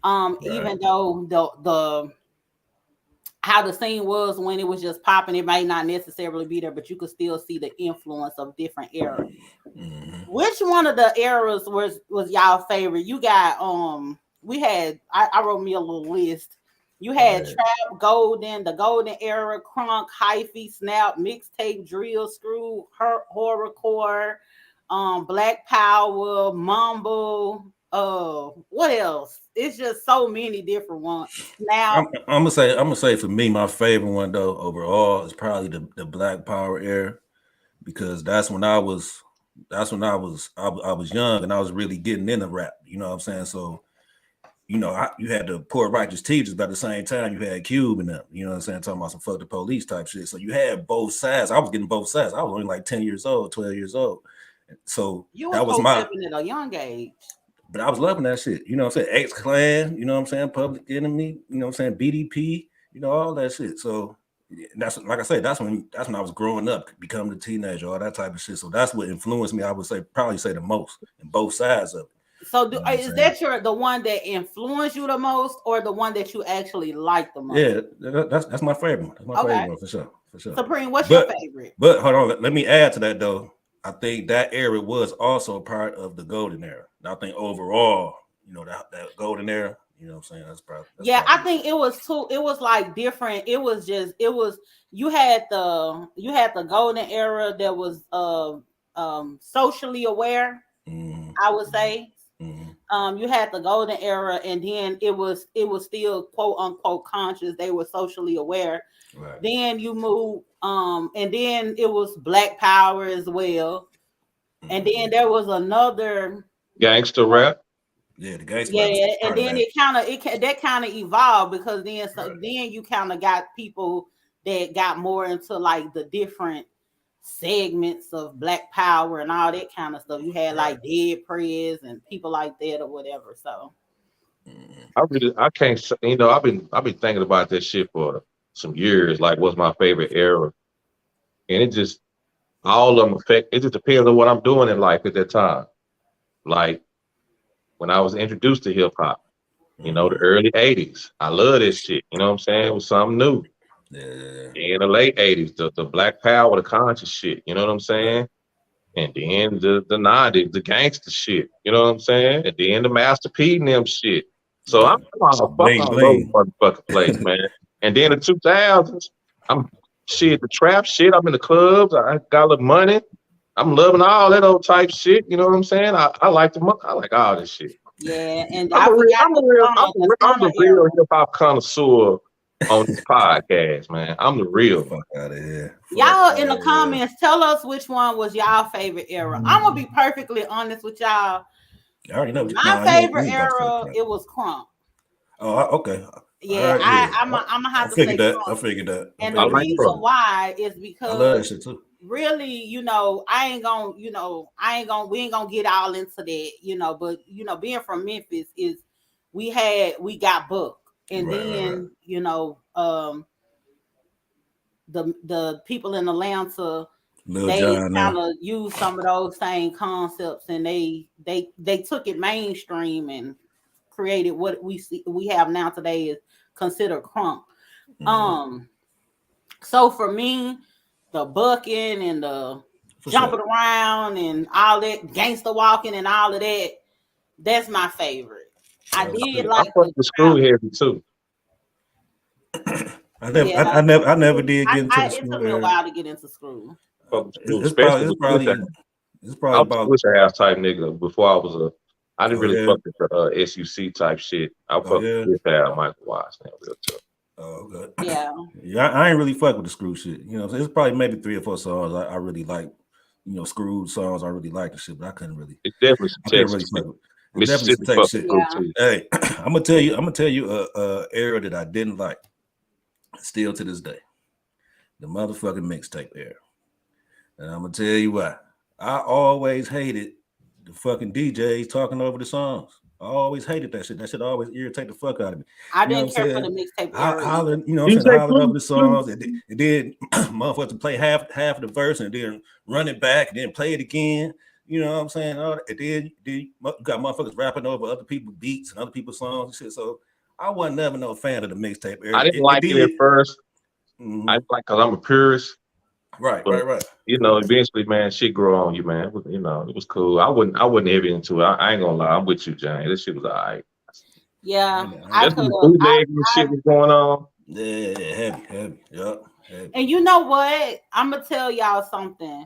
even though the how the scene was when it was just popping, it might not necessarily be there, but you could still see the influence of different eras. Which one of the eras was y'all favorite? You got I wrote me a little list. You had trap, golden, the golden era, crunk, hyphy, snap, mixtape, drill, screw, horrorcore, black power, mumble. What else? It's just so many different ones. Now I'm gonna say for me, my favorite one though overall is probably the Black Power era, because that's when I was young and I was really getting into rap. You know what I'm saying? So you know, you had the poor righteous teachers, but at the same time, you had Cube and them, you know what I'm saying, talking about some fuck the police type shit. So you had both sides. I was getting both sides. I was only like 10 years old, 12 years old. So you that was my, at a young age. but I was loving that shit. You know what I'm saying? X-Clan, you know what I'm saying? Public Enemy, you know what I'm saying? BDP, you know, all that shit. So that's, like I said, that's when I was growing up, becoming a teenager, all that type of shit. So that's what influenced me, I would say, probably say the most in both sides of it. So is that the one that influenced you the most, or the one that you actually like the most? Yeah, that's my favorite one. That's my favorite one for sure. Supreme, what's your favorite? But hold on, let me add to that though. I think that era was also a part of the golden era. And I think overall, you know, that golden era, you know what I'm saying? That's probably I think it was too. It was like different. It was you had the golden era that was socially aware. I would say. You had the golden era, and then it was still quote unquote conscious. They were socially aware. Right. Then you move, and then it was Black Power as well. And then there was another gangster rap. Yeah, the gangster. Yeah, and then that kind of evolved, because then then you kind of got people that got more into like the different segments of Black Power and all that kind of stuff. You had like Dead Prez and people like that or whatever. So I can't, you know, I've been thinking about this shit for some years. Like, what's my favorite era? And it just, all of them affect. It just depends on what I'm doing in life at that time. Like when I was introduced to hip hop, you know, the early '80s. I love this shit. You know what I'm saying? It was something new. Yeah. In the late '80s, the Black Power, the conscious shit. You know what I'm saying? And then the '90s, the gangster shit. You know what I'm saying? And then the Master P and them shit. So I'm all over motherfucking place, man. And then the 2000s, I'm shit, the trap shit. I'm in the clubs. I got a little money. I'm loving all that old type shit. You know what I'm saying? I like I like all this shit. Yeah, and I'm a real hip hop connoisseur on this podcast, man. I'm the real. Fuck out of here. Y'all in the comments, tell us which one was y'all favorite era. I'm gonna be perfectly honest with y'all. I already know. My favorite era, it was crunk. Oh, okay. Yeah, I'm gonna have to say crunk. I figured that. And the reason why is because I love that shit too. Really, you know, we ain't gonna get all into that, you know, but you know, being from Memphis is we got booked, and then you know, the people in Atlanta, they kind of use some of those same concepts, and they took it mainstream and created what we have now today is considered crunk. So for me, the bucking and the jumping around and all that gangster walking and all of that, that's my favorite. I did like the screw heavy too. I never did get into the screw. It took me a while to get into screw. It's probably about Swisher House type nigga before I didn't really fuck with the SUC type shit. I fucked with Michael Watts now, real tough. Oh, okay. Yeah. I ain't really fuck with the screw shit. You know, it's probably maybe 3 or 4 songs I really like. You know, screw songs I really like the shit, but I couldn't really. It's definitely some Texas shit. Mississippi shit. Yeah. Hey, I'm gonna tell you a era that I didn't like, still to this day. The motherfucking mixtape era. And I'm gonna tell you why. I always hated the fucking DJs talking over the songs. I always hated that shit. That shit always irritate the fuck out of me. I didn't care for the mixtape era. Hollering, you know what I'm saying? Hollering over the songs. And then motherfuckers play half of the verse and then run it back and then play it again. You know what I'm saying? And then you got motherfuckers rapping over other people's beats and other people's songs and shit. So I wasn't never no fan of the mixtape era. I didn't like it at first. I like, because I'm a purist. Right. You know, eventually, man, shit grow on you, man. You know, it was cool. I wouldn't heavy into it. I ain't gonna lie. I'm with you, Jane. This shit was all right. Yeah, I That's could when the have. bootleg and shit was going on. Yeah, heavy. Yup. Heavy. And you know what? I'm gonna tell y'all something.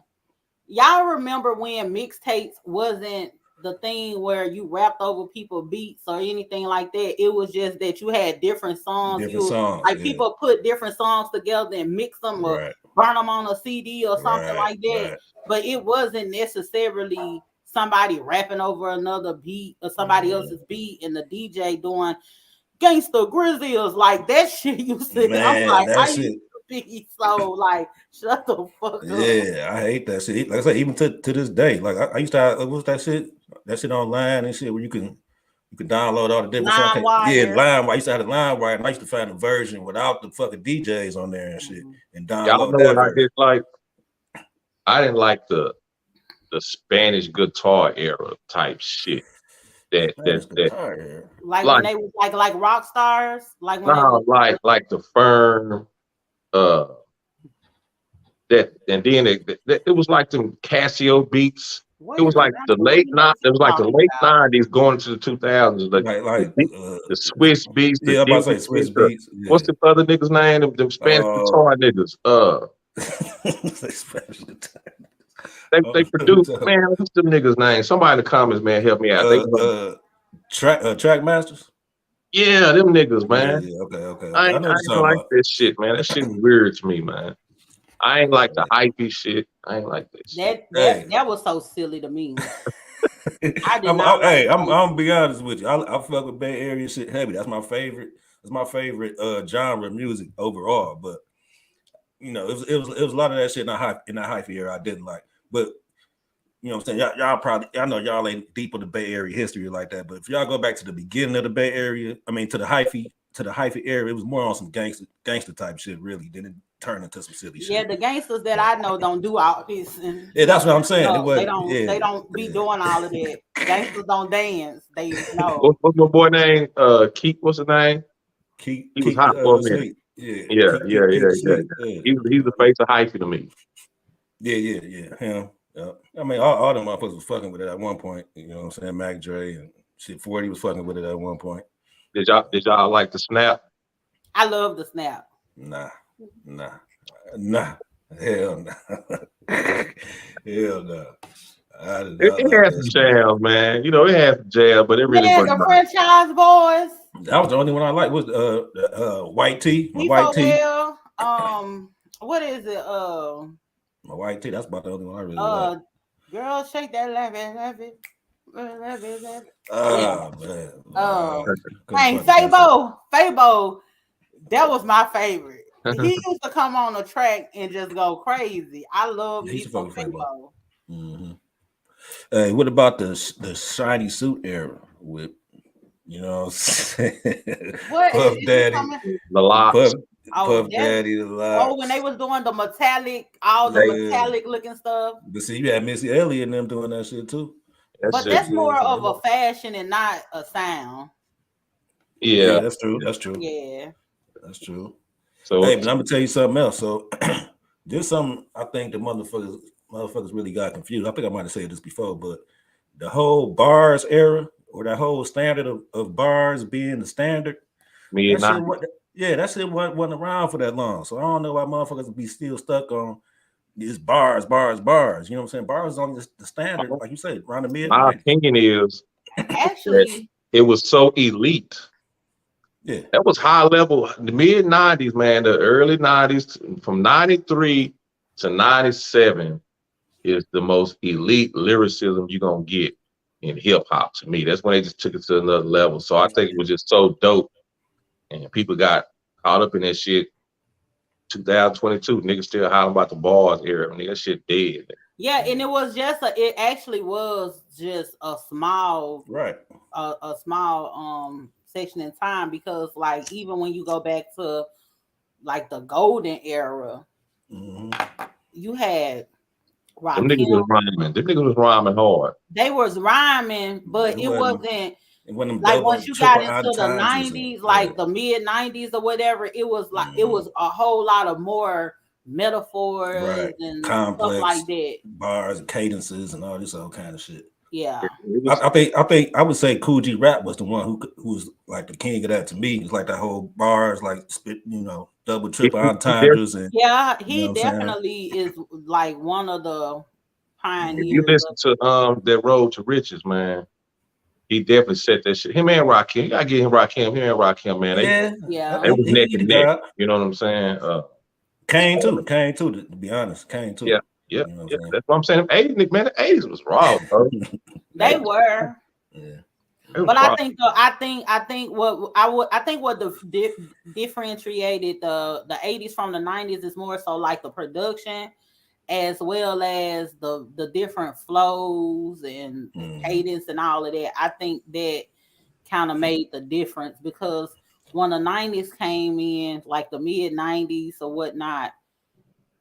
Y'all remember when mixtapes wasn't the thing where you rapped over people beats or anything like that? It was just that you had different songs. Different songs. Yeah. People put different songs together and mix them or burn them on a CD or something like that. But it wasn't necessarily somebody rapping over another beat or somebody else's beat and the DJ doing Gangsta Grizzlies like that shit used to. Man, I'm like, that I shit used to be so like, shut the fuck up. Yeah, I hate that shit. Like I said, even to this day, like I used to have, what's that shit? That shit online and shit where you can download all the different songs. Yeah, LimeWire. I used to have the LimeWire, and I used to find a version without the fucking DJs on there and shit, and download. Y'all know what I did like? I didn't like the Spanish guitar era type shit. That like when they was like rock stars, like when like the Firm, that and then it was like them Casio beats. It was like the late 90s going into the 2000s, like the Swiss beats. Yeah, I'm about to say Swiss beats. Yeah. What's the other niggas' name? Them Spanish guitar niggas. They produced, man. What's them niggas' name? Somebody in the comments, man, help me out. Track Masters. Yeah, them niggas, man. Yeah, okay. I ain't like this shit, man. That shit weird to me, man. I ain't like the hypey shit. I ain't like this. That was so silly to me. I did not. I'm gonna be honest with you. I fuck with Bay Area shit heavy. That's my favorite. That's my favorite genre of music overall. But you know, it was a lot of that shit in that hyphy era I didn't like. But you know what I'm saying? Y'all probably, I know y'all ain't deep in the Bay Area history like that, but if y'all go back to the beginning of the Bay Area, I mean to the hyphy era, it was more on some gangster type shit, really. Then it turned into some silly shit. Yeah, the gangsters that I know don't do all this. And, yeah, that's what I'm saying. They don't be doing all of that. Gangsters don't dance. They know. What's my boy name? Keith, what's his name? He was hot for a minute. Yeah. He's the face of hyphy to me. Yeah. Him. I mean, all them motherfuckers was fucking with it at one point. You know what I'm saying? Mac Dre and shit 40 was fucking with it at one point. Did y'all like the Snap? I love the Snap. Nah. Hell no. Hell no. It has some jams, man. You know, it has some jams, but it really the Franchise Boys. That was the only one I liked. Was White Tee. White Tee. What is it? My White Tee. That's about the only one I really like. Girl, shake that love it. Man. Fabo. That was my favorite. He used to come on the track and just go crazy. I love me some Fabo. Mm-hmm. Hey, what about the shiny suit era with, you know, what Puff Daddy, the locks, Puff Daddy, the locks. Oh, when they was doing the metallic, metallic looking stuff. But see, you had Missy Elliott and them doing that shit too. That's more of a fashion and not a sound. Yeah, that's true. Yeah, that's true. So hey, but I'm gonna tell you something else. So there's something I think the motherfuckers really got confused. I think I might have said this before, but the whole bars era or that whole standard of bars being the standard. That shit wasn't around for that long. So I don't know why motherfuckers be still stuck on these bars. You know what I'm saying? Bars is only the standard, like you said, around the mid. My opinion is actually it was so elite. Yeah, that was high level. The mid 90s, man, the early 90s, from 93 to 97 is the most elite lyricism you're gonna get in hip hop to me. That's when they just took it to another level. So I think it was just so dope. And people got caught up in that shit. 2022, niggas still hollering about the bars era. Nigga, that shit dead. Yeah, and it actually was just a small, a small section in time, because like even when you go back to like the golden era, you had them niggas was rhyming. Them niggas was rhyming hard. They was rhyming, but it wasn't like once you got into the 90s, like the mid 90s or whatever, it was like it was a whole lot of more metaphors and complex stuff like that, bars, cadences, and all this other kind of shit. Yeah. I think I would say Cool G Rap was the one who was like the king of that to me. It's like that whole bars, like spit, double, triple entendres, and yeah, he you know definitely is like one of the pioneers. If you listen to that Road to Riches, man, he definitely said that shit. Him and Rakim, you gotta get him Rakim. Him and Rakim, man. They was neck and neck. You know what I'm saying? Kane too, to be honest. Kane too. Yeah. That's what I'm saying. The 80s, man, the 80s was raw, bro. They were. Yeah. But I think what differentiated the 80s from the 90s is more so like the production, as well as the different flows and cadence and all of that. I think that kind of made the difference, because when the 90s came in, like the mid 90s or whatnot,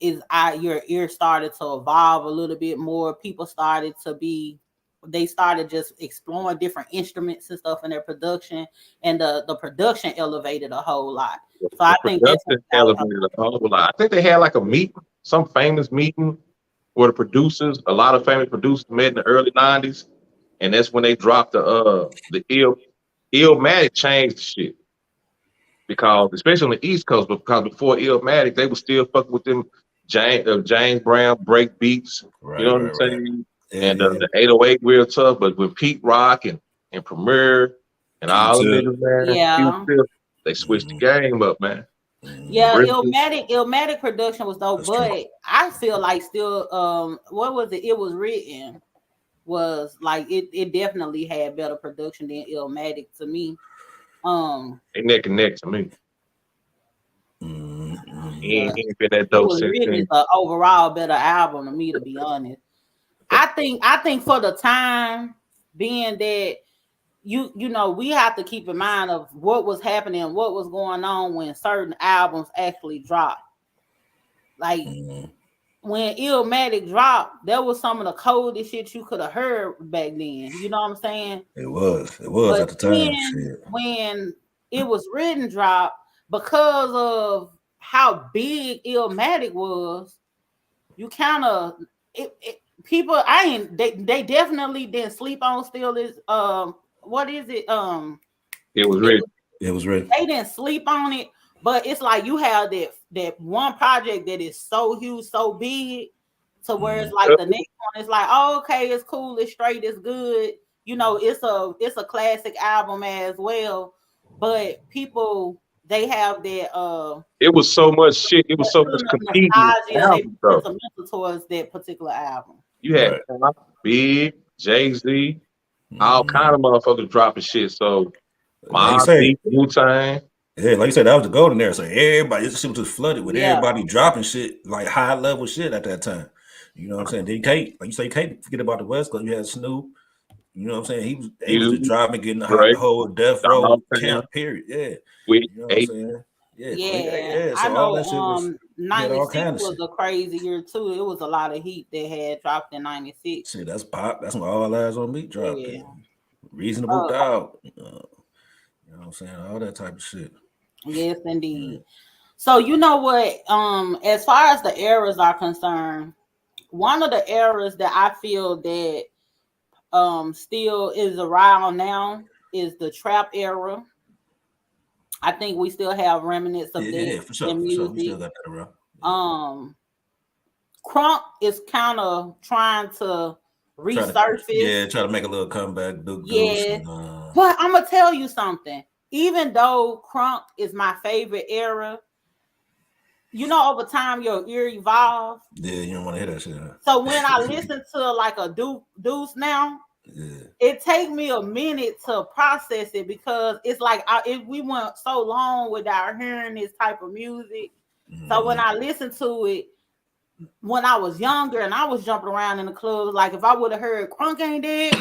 your ear started to evolve a little bit more. People started just exploring different instruments and stuff in their production, and the production elevated a whole lot. So I think that's elevated a whole lot. I think they had like a meeting, some famous meeting where a lot of famous producers met in the early 90s, and that's when they dropped the Illmatic changed the shit. Because especially on the East Coast, because before Illmatic, they were still fucking with them James Brown break beats. Right, you know what I'm saying? Yeah, and the 808 real tough, but with Pete Rock and Premier and all the niggas, man, they switched the game up, man. Yeah, Illmatic production was dope, but I feel like still what was it? It Was Written was like it definitely had better production than Illmatic to me. They neck and neck to me. He ain't been that dope. It Was Written is an overall better album to me, to be honest. I think for the time being that we have to keep in mind of what was happening, what was going on when certain albums actually dropped. Like when Illmatic dropped, that was some of the coldest shit you could have heard back then. You know what I'm saying? It was but at the time. When It Was Written dropped, because of how big Illmatic was, you kind of people. They definitely didn't sleep on Still Is what is it? It Was Written. It Was Written. They didn't sleep on it, but it's like you have that one project that is so huge, so big, to where it's like the next one is like, oh, okay, it's cool, it's straight, it's good. It's a classic album as well. But people, they have that it was so much shit. It was so much competing sentimental towards that particular album. You had Big, Jay-Z, all kind of motherfuckers dropping shit. So Wu-Tang. Yeah, like you said, that was the golden era. So everybody, this shit was just flooded with everybody dropping shit, like high level shit at that time. You know what I'm saying? Then you can't forget about the West Coast. You had Snoop. You know what I'm saying? He was just driving, getting the whole Death Row camp period. Yeah. You know what I'm saying? Yeah. So I know all that shit was 96 was a crazy year too. It was a lot of heat that had dropped in 96. Shit, that's pop. That's when All Eyes on Me dropped. Yeah. Reasonable Doubt. You know what I'm saying? All that type of shit. Yes, indeed. So you know what? As far as the eras are concerned, one of the eras that I feel that still is around now is the trap era. I think we still have remnants of that for sure, in music. For sure. We still got that around. Crunk is kind of trying to resurface. Try to make a little comeback. But I'm gonna tell you something. Even though Crunk is my favorite era, over time your ear evolves. Yeah, you don't want to hear that shit. Huh? So when I listen to like a Deuce now, it takes me a minute to process it, because it's like we went so long without hearing this type of music. So when I listen to it, when I was younger and I was jumping around in the clubs, like if I would have heard Crunk Ain't Dead,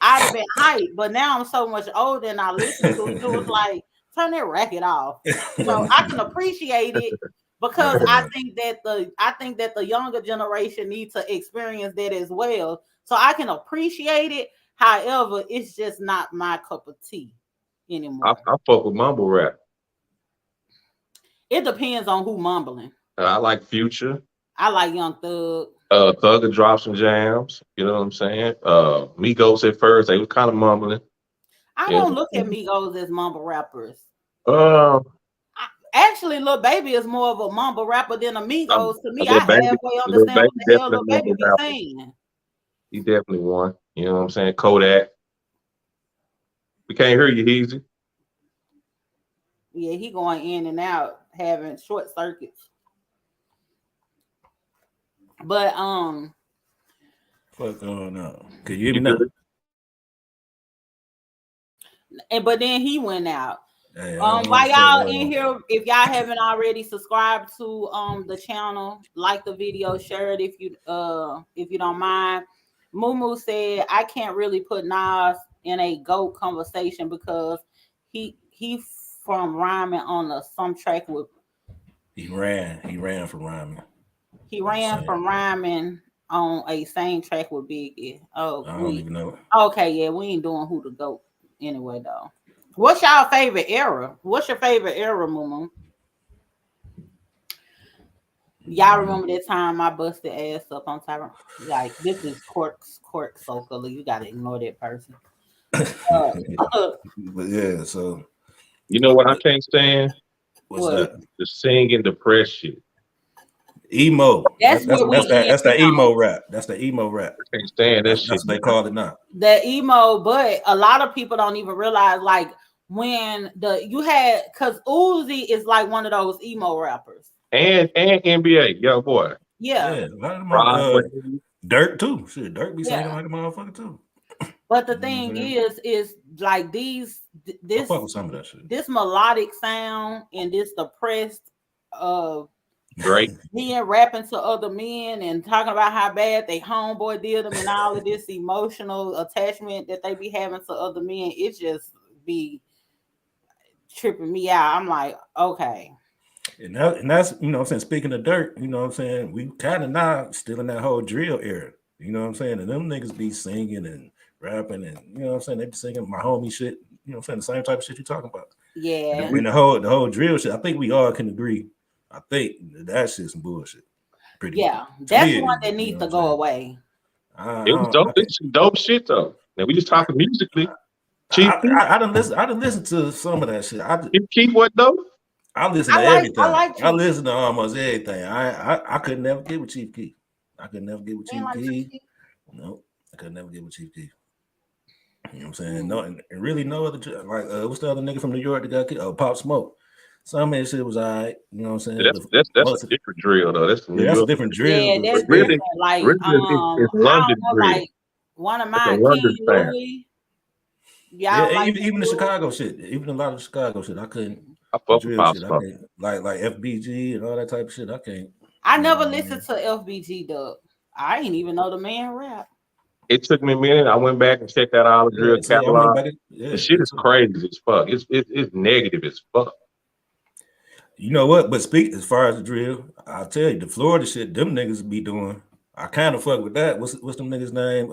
I'd have been hyped. But now I'm so much older and I listen to it, so it's like, turn that racket off. So I can appreciate it, because I think that the younger generation needs to experience that as well. So I can appreciate it. However, it's just not my cup of tea anymore. I fuck with mumble rap. It depends on who mumbling. I like Future. I like Young Thug. Thugger dropped some jams. You know what I'm saying? Migos at first they was kind of mumbling. I Yeah. don't look at Migos as mumble rappers. Uh, Actually, Lil Baby is more of a mumble rapper than Amigos. To me, I Lil Baby, halfway Lil understand Baby what the hell definitely Lil Baby mumble be rapper. saying. He definitely won. You know what I'm saying? Kodak. We can't hear you, Heezy. Yeah, he going in and out, having short circuits. But What's going on? Can you hear me now? but then he went out. Hey, While y'all in here, if y'all haven't already subscribed to the channel, like the video, share it if you don't mind. Mumu said I can't really put Nas in a GOAT conversation because he from rhyming on some track with he ran from rhyming. He ran from rhyming on a same track with Biggie. Oh, I don't even know. Okay, yeah, we ain't doing who the GOAT anyway though. What's y'all favorite era? What's your favorite era, Mumu? Y'all remember that time I busted ass up on Tyrone? Like, this is Cork Soka. You gotta ignore that person. But yeah, so you know what I can't stand? What's that? The singing depressed shit. Emo. That's that emo rap. That's the emo rap. I can't stand that shit. That's what they call it now. The emo, but a lot of people don't even realize like when because Uzi is like one of those emo rappers. And NBA, young boy. Yeah. Dirk too. Shit, Dirk be singing like a motherfucker too. But the thing is like this I fuck with some of that shit. This melodic sound and this depressed Great. men rapping to other men and talking about how bad they homeboy did them and all of this emotional attachment that they be having to other men, it just be tripping me out. I'm like, okay. And that's, you know what I'm saying, speaking of Dirk, you know what I'm saying, we kind of not still in that whole drill era. You know what I'm saying? And them niggas be singing and rapping and, you know what I'm saying, they be singing my homie shit, you know what I'm saying, the same type of shit you talking about. Yeah. And the whole drill shit, I think we all can agree. I think that shit's some bullshit. Pretty much. That's one that needs to go away. It was dope. It's some dope shit though. Now we just talking musically. I done listen to some of that shit. Keep what though? I listen to everything. I listen to almost everything. I could never get with Chief Keef. I could never get with Chief Keef. No, I could never get with Chief Keef. You know what I'm saying? No, and really no other like what's the other nigga from New York that got killed? Oh, Pop Smoke. Some of that shit was alright. You know what I'm saying? That's a different drill though. That's a different drill. Yeah, that's really like it's London drill. Like one of my King Louis. Yeah, like even the Chicago shit, even a lot of Chicago shit, I couldn't. I fuck with Pop shit. Smoke. Like FBG and all that type of shit. I can't. I never listened to FBG Dub. I didn't even know the man rap. It took me a minute. I went back and checked out all the drill catalog. The shit is crazy as fuck. It's negative as fuck. You know what? But as far as the drill, I'll tell you, the Florida shit, them niggas be doing. I kind of fuck with that. What's them niggas' name?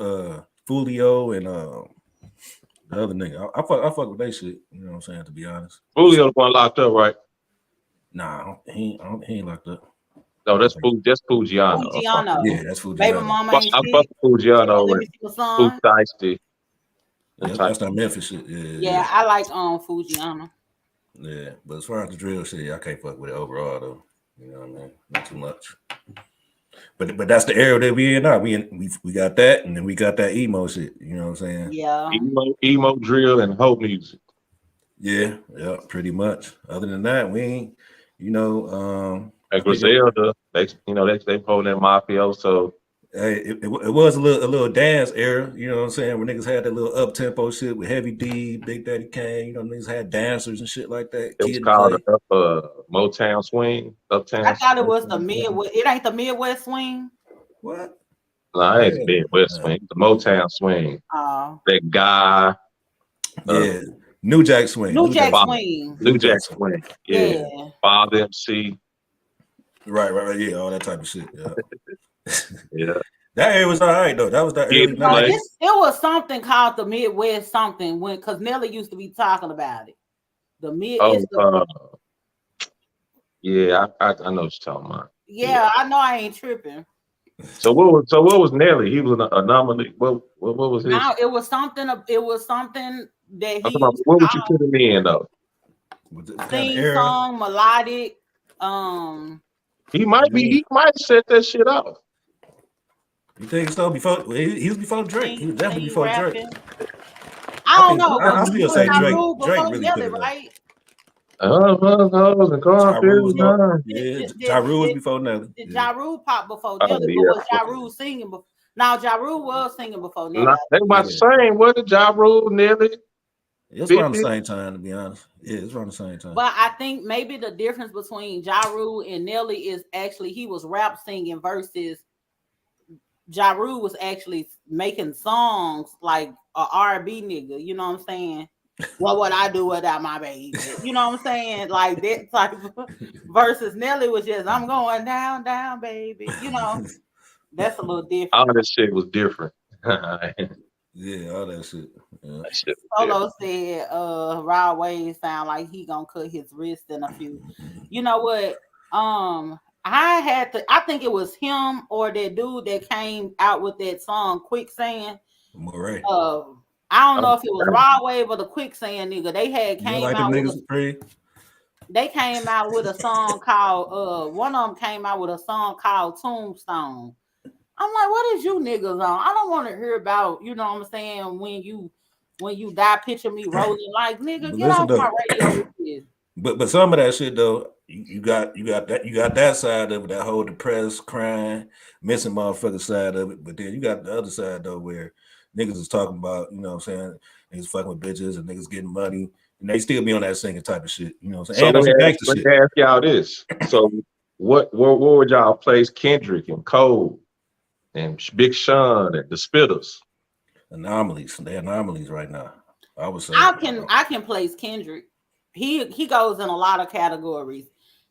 Fulio and the other nigga. I fuck with that shit. You know what I'm saying? To be honest, Fulio the one locked up, right? Nah, he ain't locked up. No, that's Fugiano. Yeah, that's Fugiano. Baby mama ain't I fuck with Fugiano. Food Dicey. That's that Memphis shit. Yeah, I like Fugiano. Yeah, but as far as the drill shit, I can't fuck with it overall though. You know what I mean? Not too much. But that's the era that we in now. We got that, and then we got that emo shit. You know what I'm saying? Yeah. Emo drill and hope music. Yeah, pretty much. Other than that, we ain't, you know, like Griselda, they holding that mafioso. Hey, it was a little dance era, you know what I'm saying? Where niggas had that little up tempo shit with Heavy D, Big Daddy Kane, you know, niggas had dancers and shit like that. It was called Motown Swing, Uptown. I thought it was the Midwest. It ain't the Midwest Swing. What? No, it ain't the Midwest Swing. The Motown Swing. That guy. Yeah. New Jack Swing. New Jack Swing. New Jack Swing. Yeah. Bob MC. Right. Yeah, all that type of shit. Yeah. Yeah. That area was all right though. That was that early night. It was something called the Midwest something because Nelly used to be talking about it. The Midwest. Yeah, I know what you're talking about. Yeah, I know I ain't tripping. So what was Nelly? He was an anomaly. What was his? Now it was something. It was something that I'm he talking about, used what to would you put him in though? What kind of sing, era? song, melodic. He might set that shit off. You think so? Before he was before Drake. He was definitely Sing, before Drake. rapping. I don't know, but I he still put say Ja Drake. Rule Drake before really put Nelly, it up. right? And Ja Rule was cornfield. Ja Rule was before Nelly. Did Yeah. Ja Rule pop before Oh Nelly? But yeah. was Ja Rule singing before? Now Ja Rule was singing before Nelly. Nah, they about the same. What the Ja Rule, Nelly? It's around the same time, to be honest. Yeah, it's around the same time. But I think maybe the difference between Ja Rule and Nelly is actually he was rap singing versus Ja Rule was actually making songs like a R&B nigga. You know what I'm saying? What would I do without my baby? You know what I'm saying? Like that type of versus Nelly was just I'm going down, down, baby. You know, that's a little different. All this shit was different. Yeah, all that shit. Yeah. That shit was Solo said Rod Wave sound like he gonna cut his wrist in a few. You know what? I think it was him or that dude that came out with that song Quicksand. Moray. I don't know if it was Rod Wave or the Quicksand nigga. They had came like out them with they came out with a song called one of them came out with a song called Tombstone. I'm like, what is you niggas on? I don't want to hear about, you know what I'm saying, when you die, picture me rolling like nigga, get off my radio with this. But some of that shit though, you got that side of it, that whole depressed, crying, missing motherfucker side of it. But then you got the other side though where niggas is talking about, you know what I'm saying, niggas fucking with bitches and niggas getting money, and they still be on that singing type of shit. You know what I'm saying? So And let me ask y'all this. So where would y'all place Kendrick and Cole and Big Sean and the Spitters? Anomalies. They're anomalies right now. I would say I can place Kendrick. He goes in a lot of categories.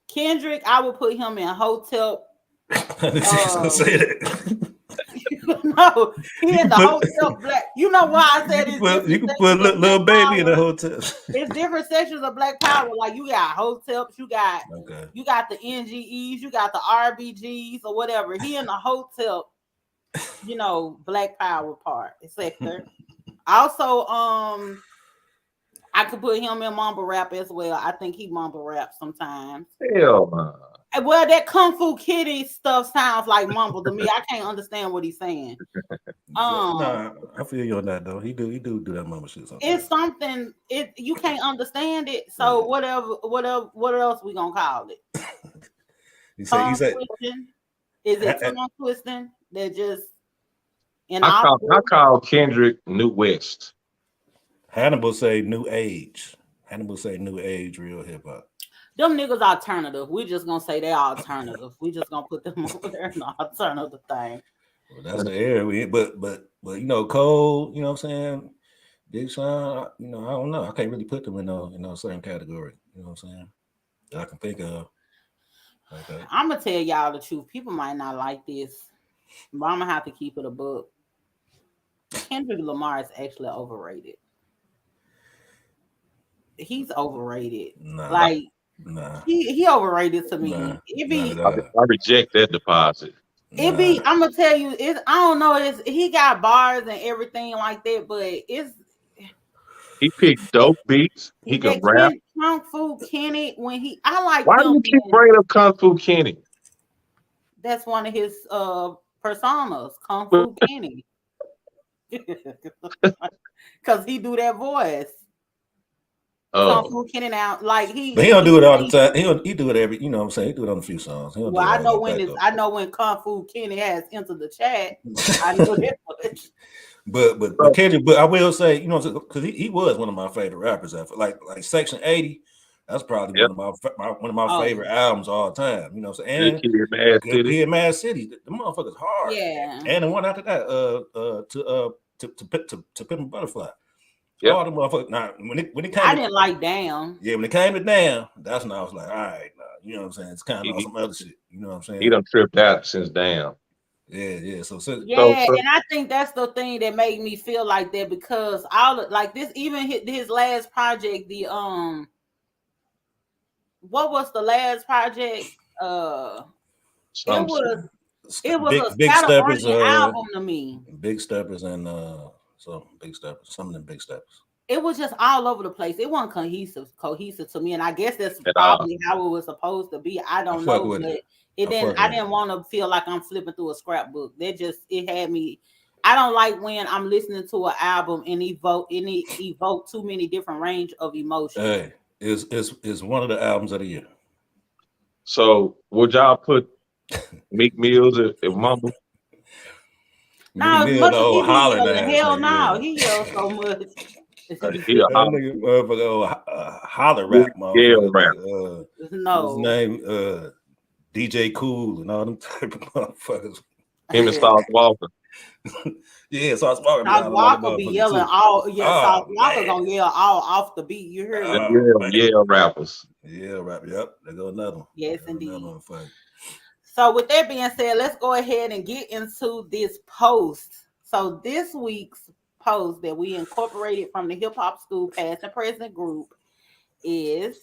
Kendrick, I would put him in Hotel. Say that. No, he in the Hotel Black. You know why I said you can put little baby in the hotel. It's different sections of Black Power. Like you got hotels, you got the NGEs, you got the RBGs or whatever. He in the hotel, you know, Black Power part sector. Also, I could put him in mumble rap as well. I think he mumble rap sometimes. Hell no. Well, that Kung Fu Kitty stuff sounds like mumble to me. I can't understand what he's saying. Nah, I feel you on that though. He do that mumble shit sometimes. It's something you can't understand it. So what else we gonna call it? He said is it tongue twisting? That just I call Kendrick New West. Hannibal say new age. Hannibal say new age real hip hop. Them niggas alternative. We just gonna say they alternative. We just gonna put them over there in the alternative thing. Well, that's the area but you know, Cole, you know what I'm saying? Big Sean, you know, I don't know. I can't really put them in a certain category. You know what I'm saying? That I can think of. Okay. I'm gonna tell y'all the truth. People might not like this, but I'm gonna have to keep it a book. Kendrick Lamar is actually overrated. He's overrated. He overrated to me. I reject that deposit. I'm gonna tell you, I don't know, he got bars and everything like that, but he picked dope beats. He can rap. Kung Fu Kenny Why do you keep bringing up Kung Fu Kenny? That's one of his personas, Kung Fu Kenny. Because he do that voice. Kung Fu Kenny now, like but he don't do it all the time. He do it every, you know what I'm saying? He do it on a few songs. I know when Kung Fu Kenny has entered the chat. I know that much. But Kendrick, but I will say, you know, because he was one of my favorite rappers. Like Section 80, that's probably one of my favorite albums of all time. You know what I'm saying? And Good Kid, Mad City, the motherfucker's hard. Yeah. And the one after that, to Pimp a Butterfly. Yep. All the motherfuckers. Now, when it came, I didn't like Damn. Yeah, when it came to Damn, that's when I was like, all right, you know what I'm saying? It's kind of on some other shit. You know what I'm saying? He done tripped out since Damn. Yeah. So and I think that's the thing that made me feel like that, because even his last project, the what was the last project? It was It was a Big Steppers, album to me. Big Steppers and some Big Steppers, some of them Big Steppers. It was just all over the place. It wasn't cohesive to me, and I guess that's probably how it was supposed to be. I don't know, but it didn't. I didn't want to feel like I'm flipping through a scrapbook. It had me. I don't like when I'm listening to an album and evoke too many different range of emotions. Hey, it's one of the albums of the year. So would y'all put Meek Mills at Mumble? No, as much as he be hell no, he yells so much. He a holler rap, yeah, rap. No, his name DJ Cool and all them type of motherfuckers. Him and Sauce Walker. Yeah, Sauce Walker. Sauce Walker be yelling all. Yeah, Sauce Walker gonna yell all off the beat. You heard me? Yeah, rappers. Yeah, rap. Yep, there go another one. Yes, indeed. So with that being said, let's go ahead and get into this post. So this week's post that we incorporated from the Hip Hop School Past and Present group is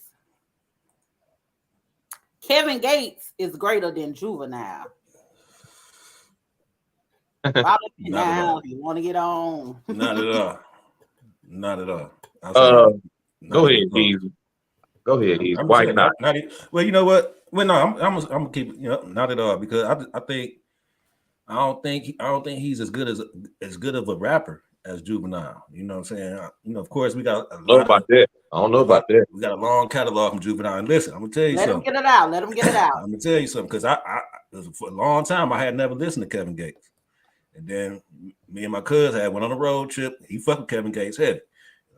Kevin Gates is greater than Juvenile. Now, you want to get on? Not at all. Not at all. Go ahead, Easy. Go ahead, Easy. Why not? Well, you know what? Well, no, I'm gonna keep it. Not at all, because I don't think he's as good of a rapper as Juvenile. You know what I'm saying? Of course, we got. I don't know about that. We got a long catalog from Juvenile. And listen, I'm gonna tell you something. Let him get it out. I'm gonna tell you something, because I for a long time I had never listened to Kevin Gates. And then me and my cousin went on a road trip. He fucked with Kevin Gates heavy.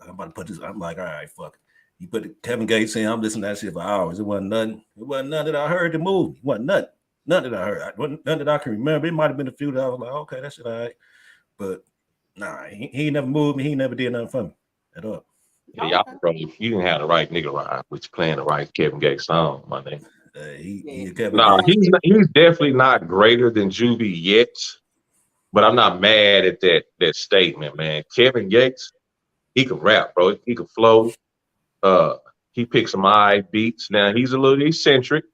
I'm about to put this. I'm like, all right, fuck it. He put Kevin Gates in. I'm listening to that shit for hours. It wasn't nothing. It wasn't nothing that I heard the movie. It wasn't nothing. Nothing that I heard. Nothing that I can remember. It might have been a few that I was like, okay, that shit all right. But nah, he never moved me. He never did nothing for me at all. Yeah, bro, you didn't have the right nigga around, which you playing the right Kevin Gates song, my nigga. He's definitely not greater than Juvie yet. But I'm not mad at that statement, man. Kevin Gates, he can rap, bro. He can flow. He picks some high beats. Now he's a little eccentric,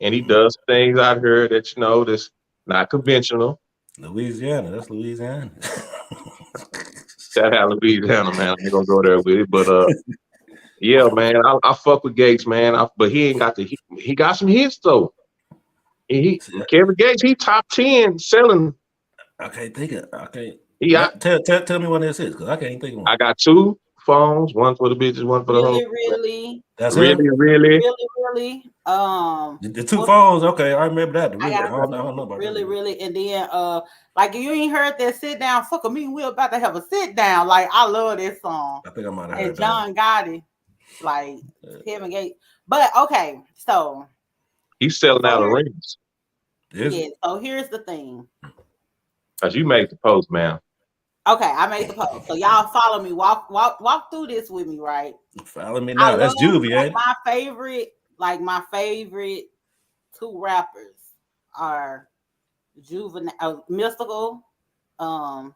and he does things out here that that's not conventional. Louisiana, that's Louisiana. Shout out Louisiana, man. I'm gonna go there with it, but yeah, man. I fuck with Gates, man. But he ain't got he got some hits though. Kevin Gates, he top 10 selling. I can't think of. I can't. Yeah. Tell me what this is, because I can't think of one. I got 2 phones, one for the bitches, one for the hoes. Really. That's really. The 2 phones. Okay, I remember that. I don't know about really. And then like you ain't heard that sit down. Fuck me, we're about to have a sit down. Like I love this song. I think I might have heard and John Gotti, like Kevin Gates. But okay, so he's selling out arenas. Yeah. So here's the thing. Cause you made the post, man. Okay, I made the post. So y'all follow me. Walk through this with me, right? Follow me now. That's Juvie, eh? My favorite 2 rappers are Juvenile, Mystical, and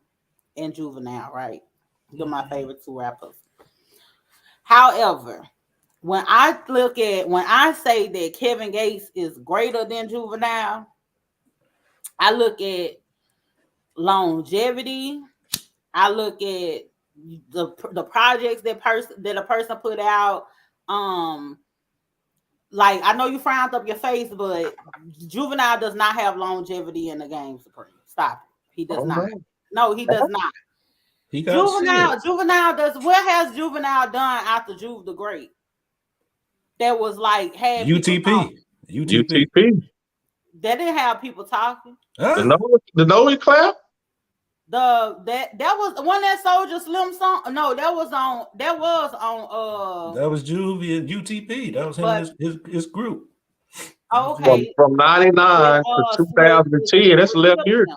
Juvenile, right? They're my favorite 2 rappers. However, when I say that Kevin Gates is greater than Juvenile, I look at longevity. I look at the projects that a person put out. Like I know you frowned up your face, but Juvenile does not have longevity in the game. Supreme, stop it. He does not. No, he does not. Juvenile does. What has Juvenile done after Juve the Great? That was like had UTP. That didn't have people talking. Huh? The Noe clap. That was one that Soldier Slim song. No, that was on. That was Juvie and UTP. That was him and his group. Okay. From 99 to 2010. That's 11 years.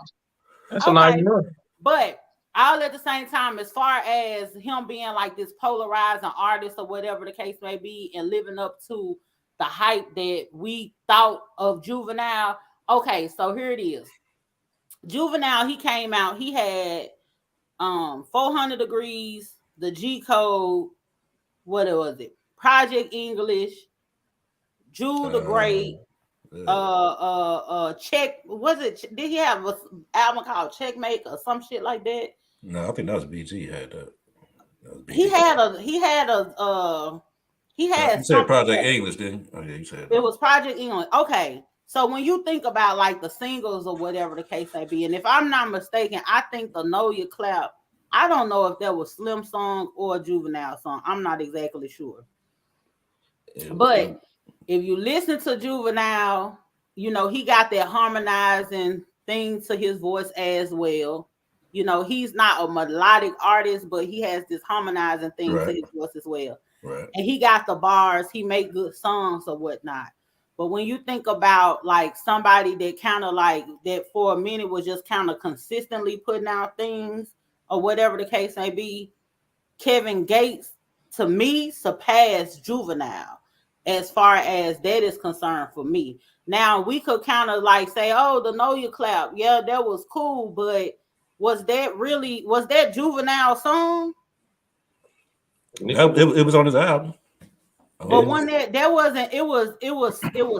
That's a 91. But all at the same time, as far as him being like this polarizing artist or whatever the case may be, and living up to the hype that we thought of Juvenile. Okay, so here it is. Juvenile, he came out, he had 400 Degrees, the G Code, what was it? Project English, Juve the Great, Check, was it, did he have an album called Checkmate or some shit like that? No, I think that was BG had that. He had You said something Project else. English, didn't you? Oh yeah, you said It was Project English. Okay. So when you think about like the singles or whatever the case may be, and if I'm not mistaken, I think the Know You Clap, I don't know if that was Slim song or a Juvenile song. I'm not exactly sure. But if you listen to Juvenile, you know, he got that harmonizing thing to his voice as well. You know, he's not a melodic artist, but he has this harmonizing thing to his voice as well. Right. And he got the bars, he make good songs or whatnot. But when you think about like somebody that kind of like that for a minute was just kind of consistently putting out things or whatever the case may be, Kevin Gates to me surpassed Juvenile as far as that is concerned for me. Now we could kind of like say, oh, the Know You Clap, yeah, that was cool, but was that Juvenile song? It was on his album. But when that wasn't, it was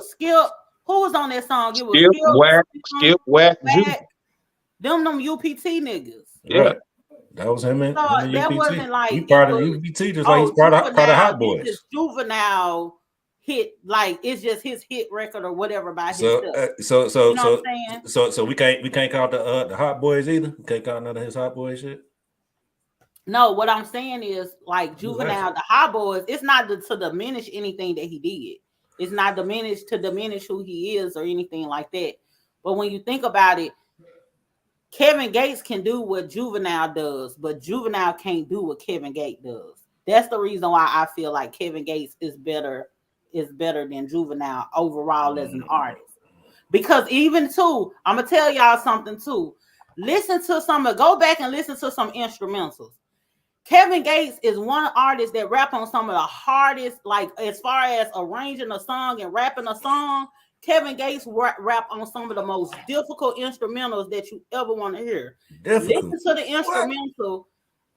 Skip. Who was on that song? It was Skip, Whack, them UPT niggas. Yeah. Right. That was him and that UPT. wasn't like he part of UPT, just like he's part of Hot Boys. This Juvenile hit, like it's just his hit record or whatever by himself. So you know what I'm saying? So we can't count the Hot Boys either. We can't count none of his Hot Boys shit. No, what I'm saying is like Juvenile, the Hot Boys. It's not to diminish anything that he did. It's not to diminish who he is or anything like that. But when you think about it, Kevin Gates can do what Juvenile does, but Juvenile can't do what Kevin Gates does. That's the reason why I feel like Kevin Gates is better than Juvenile overall as an artist. Because even too, I'm gonna tell y'all something too. Go back and listen to some instrumentals. Kevin Gates is one artist that rap on some of the hardest, like as far as arranging a song and rapping a song. Kevin Gates rap on some of the most difficult instrumentals that you ever want to hear. Listen to the instrumental. What?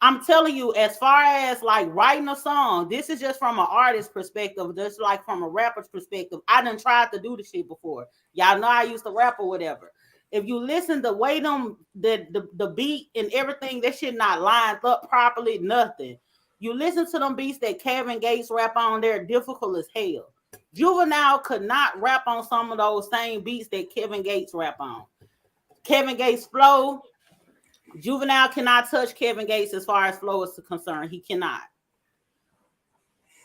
I'm telling you, as far as like writing a song, this is just from an artist perspective, just like from a rapper's perspective. I done tried to do this shit before. Y'all know I used to rap or whatever. If you listen the way the beat and everything, that shit not lined up properly, nothing. You listen to them beats that Kevin Gates rap on, they're difficult as hell. Juvenile could not rap on some of those same beats that Kevin Gates rap on. Kevin Gates flow, Juvenile cannot touch Kevin Gates as far as flow is concerned. He cannot.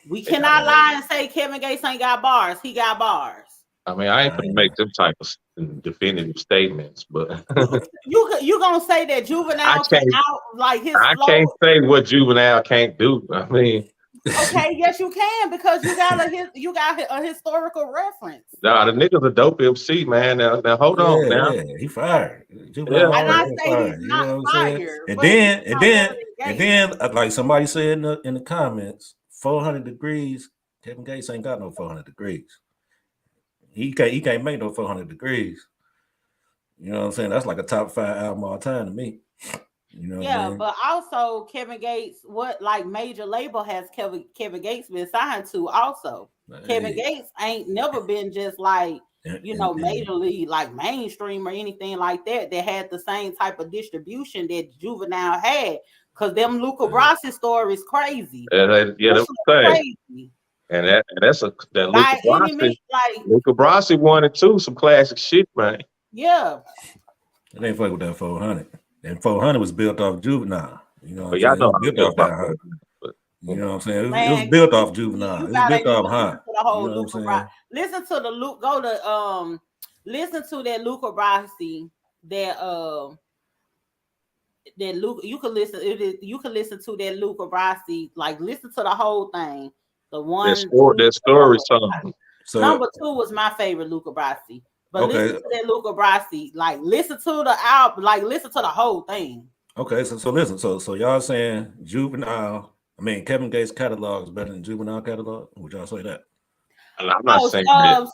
We cannot lie and say Kevin Gates ain't got bars. He got bars. I mean, I ain't gonna make them type of definitive statements, but you gonna say that Juvenile can out like his I flow? Can't say what Juvenile can't do. I mean, okay, yes, you can, because you got a historical reference. Nah, the nigga's a dope MC, man. Now hold on, now he fired. And I say he's not fired. And then, like somebody said in the comments, 400 degrees. Kevin Gates ain't got no 400 degrees. He can't make no 400 degrees. You know what I'm saying? That's like a top 5 album all time to me. You know yeah, but also Kevin Gates, what like major label has Kevin Gates been signed to also? Kevin Gates ain't never been just like, majorly like mainstream or anything like that had the same type of distribution that Juvenile had, because them Luca Brasi stories crazy. That's crazy. And that's Luca Brasi 1 and 2, some classic shit, man. Yeah. It ain't fuck with that 400. And 400 was built off Juvenile. You know, y'all know built off that. You know what I'm saying? It was built off Juvenile. It was built off Hunt. You know what I'm saying? Listen to the Luke. Go to listen to that Luca Brasi. That Luke. You can listen. You can listen to that Luca Brasi. Like listen to the whole thing. The one that story song. So, number 2 was my favorite Luca Brasi. But listen to that Luca Brasi. Like listen to the album. Like listen to the whole thing. Okay, so listen. So y'all saying Juvenile? I mean, Kevin Gates' catalog is better than Juvenile catalog. Would y'all say that? I'm not saying that.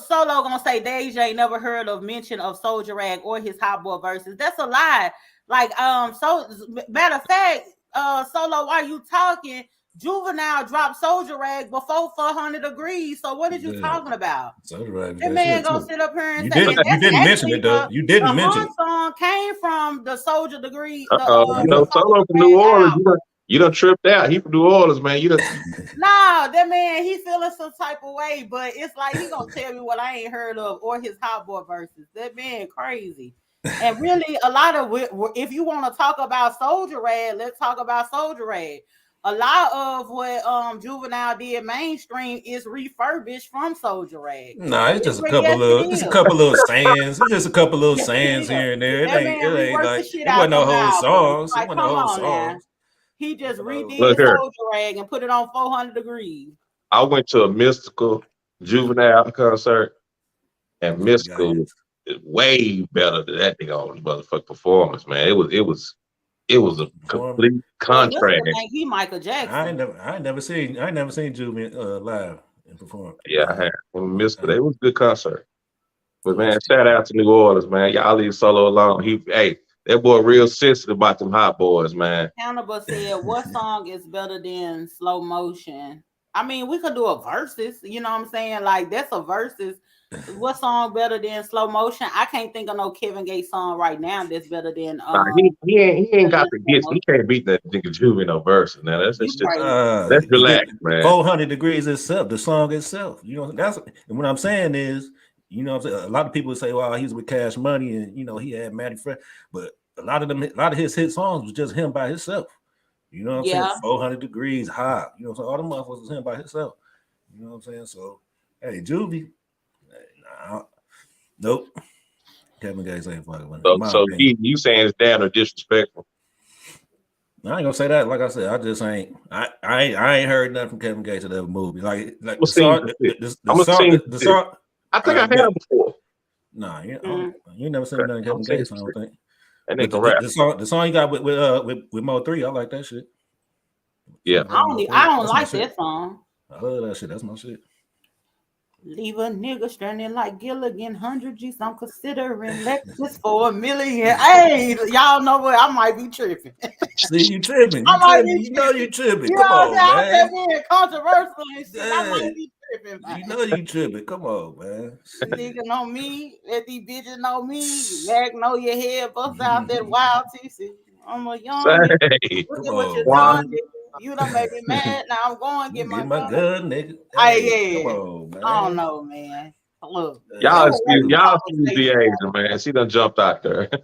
Solo gonna say Deja ain't never heard of mention of Soldier Rag or his Hot Boy verses. That's a lie. Like so matter of fact, Solo, while you talking, Juvenile dropped Soldier Rag before 400 Degrees. So what are you talking about? Soldier Rag. That man gonna sit up here and You say didn't mention it though. You didn't mention it. Song came from the Soldier Degree. You know, Solo from New Orleans. You done tripped out. He from New Orleans, man. You done. Nah, that man, he feeling some type of way, but it's like he gonna tell me what I ain't heard of or his Hot Boy verses. That man crazy. And really, a lot of if you want to talk about Soldier Rag, let's talk about Soldier Rag. A lot of what Juvenile did mainstream is refurbished from Soldier Rag. Nah, it's just a couple little sayings. It's just a couple little sayings here and there. It ain't like it wasn't no whole songs. Like, come on, man. He just redid Soldier Rag and put it on 400 Degrees. I went to a Mystical Juvenile concert, and Mystical is way better than that nigga on his motherfucking performance, man. It was a complete contrast. He Michael Jackson. I ain't never seen Juvenile live and perform. Yeah, I have. Mystical, it was a good concert. But man, shout out to New Orleans, man. Y'all leave Solo alone. That boy real sensitive about them hot boys, man. Hannibal said, what song is better than Slow Motion? I mean, we could do a versus, you know what I'm saying? Like, that's a versus. What song better than Slow Motion? I can't think of no Kevin Gates song right now that's better than he ain't got the gifts. He can't beat that nigga Juvenile verse. Now that's just let's relax, man. 400 Degrees itself, the song itself. You know, that's and what I'm saying is, you know, a lot of people say, "Well, he's with Cash Money," and you know, he had Matty Fresh, but a lot of his hit songs was just him by himself. You know what I'm saying? 400 Degrees, Hot. You know, so all the motherfuckers was him by himself. You know what I'm saying? So, hey, Juvie, nope. Kevin Gates ain't fucking with him. So you saying it's damn or disrespectful? I ain't gonna say that. Like I said, I just ain't. I ain't heard nothing from Kevin Gates of that movie. Like the song. I think I had before. Nah, you never seen nothing Kevin Gates. I don't think. And they rap. The song you got with Mo 3, I like that shit. Yeah, I don't like that song. I love that shit. That's my shit. Leave a nigga stranded like Gilligan, 100 G's. I'm considering Lexus for $1 million. Hey, y'all know what? I might be tripping. See, you tripping. You know you tripping. You Come know on, man. I'm being controversial and shit. I might be tripping, man. You know you tripping. Come on, man. Nigga know me. Let these bitches know me. Mag know your head. Bust out that wild TC. I'm a young nigga. Look at what you're doing. You done made me mad. Now I'm going to get my gun, nigga. Hey, come on, man. I don't know, man. Look, y'all excuse the Asian, man. She done jumped out there. Look,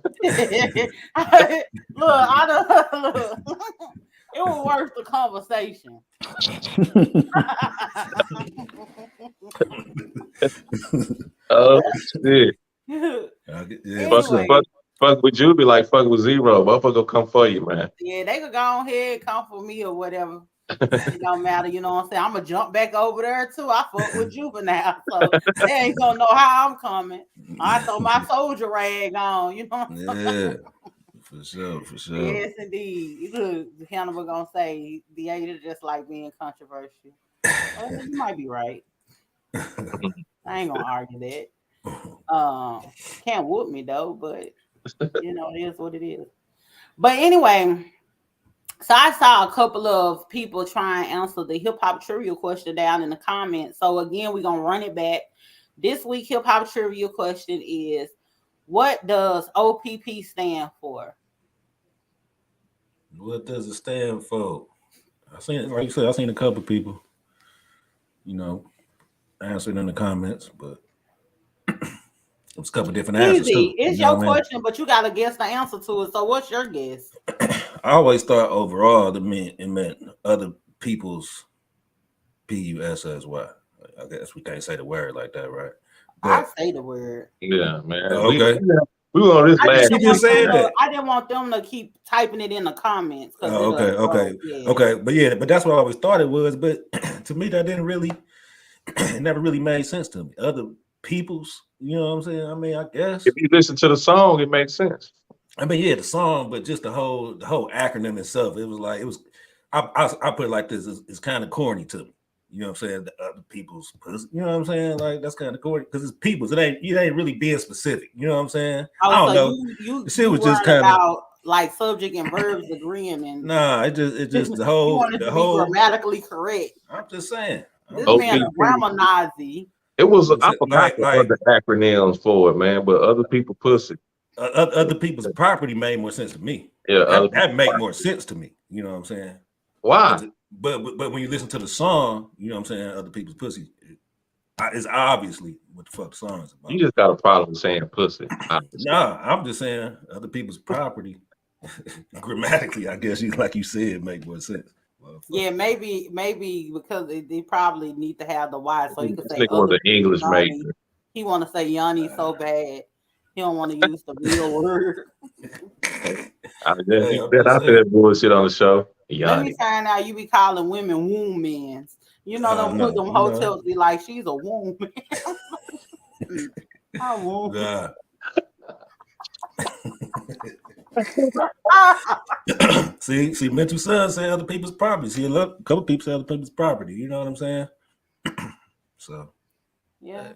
it was worth the conversation. Oh shit! Anyway. Fuck with you, be like fuck with Zero. Motherfucker will come for you, man. Yeah, they could go ahead, come for me or whatever. It don't matter, you know what I'm saying? I'm gonna jump back over there too. I fuck with Juvenile, so they ain't gonna know how I'm coming. I throw my Soldier Rag on, you know what I'm saying? For sure. Yes, indeed. Look, Hannibal gonna say the Asians just like being controversial. Well, you might be right. I ain't gonna argue that. Can't whoop me though, but you know, it is what it is. But anyway, so I saw a couple of people try and answer the hip hop trivia question down in the comments. So again, we're gonna run it back. This week hip hop trivia question is, what does OPP stand for? What does it stand for? Like you said, I seen a couple people, you know, answering in the comments, but it was a couple different answers. Easy. It's your question, but you got to guess the answer to it. So what's your guess? I always thought overall it meant other people's PUSSY. I guess we can't say the word like that, right? I say the word. Yeah, man. Okay. We were on this last. I didn't want them to keep typing it in the comments. Okay. But that's what I always thought it was. But to me, that didn't really, it never really made sense to me. Other people's, you know what I'm saying? I mean, I guess if you listen to the song, it makes sense. I mean, yeah, the song, but just the whole acronym itself, I put it like this, it's kind of corny to me. You know what I'm saying? The other people's, you know what I'm saying? Like, that's kind of corny because it's people's. It ain't really being specific. You know what I'm saying? I don't know. You was just kind of like subject and verbs agreeing, and Nah, it just the he whole wanted to be grammatically correct. I'm just saying. This man a OPP. grammar Nazi. It was I Like forgot the other acronyms for it, man. But other people pussy. Other people's property made more sense to me. Yeah, that make more sense to me. You know what I'm saying? Why? But when you listen to the song, you know what I'm saying, other people's pussy, it's obviously what the fuck the song is about. You just got a problem saying pussy. Nah, I'm just saying other people's property. Grammatically, I guess like you said, make more sense. Yeah, maybe because they probably need to have the Y so he could say was an English major. He want to say Yanni so bad. He don't want to use the real word. I said that bullshit on the show. Let me find out you be calling women womb men. You know them put them hotels be like, she's a womb man. I womb. Yeah. see, mental son say other people's property. See, a couple people say other people's property. You know what I'm saying? So, yeah,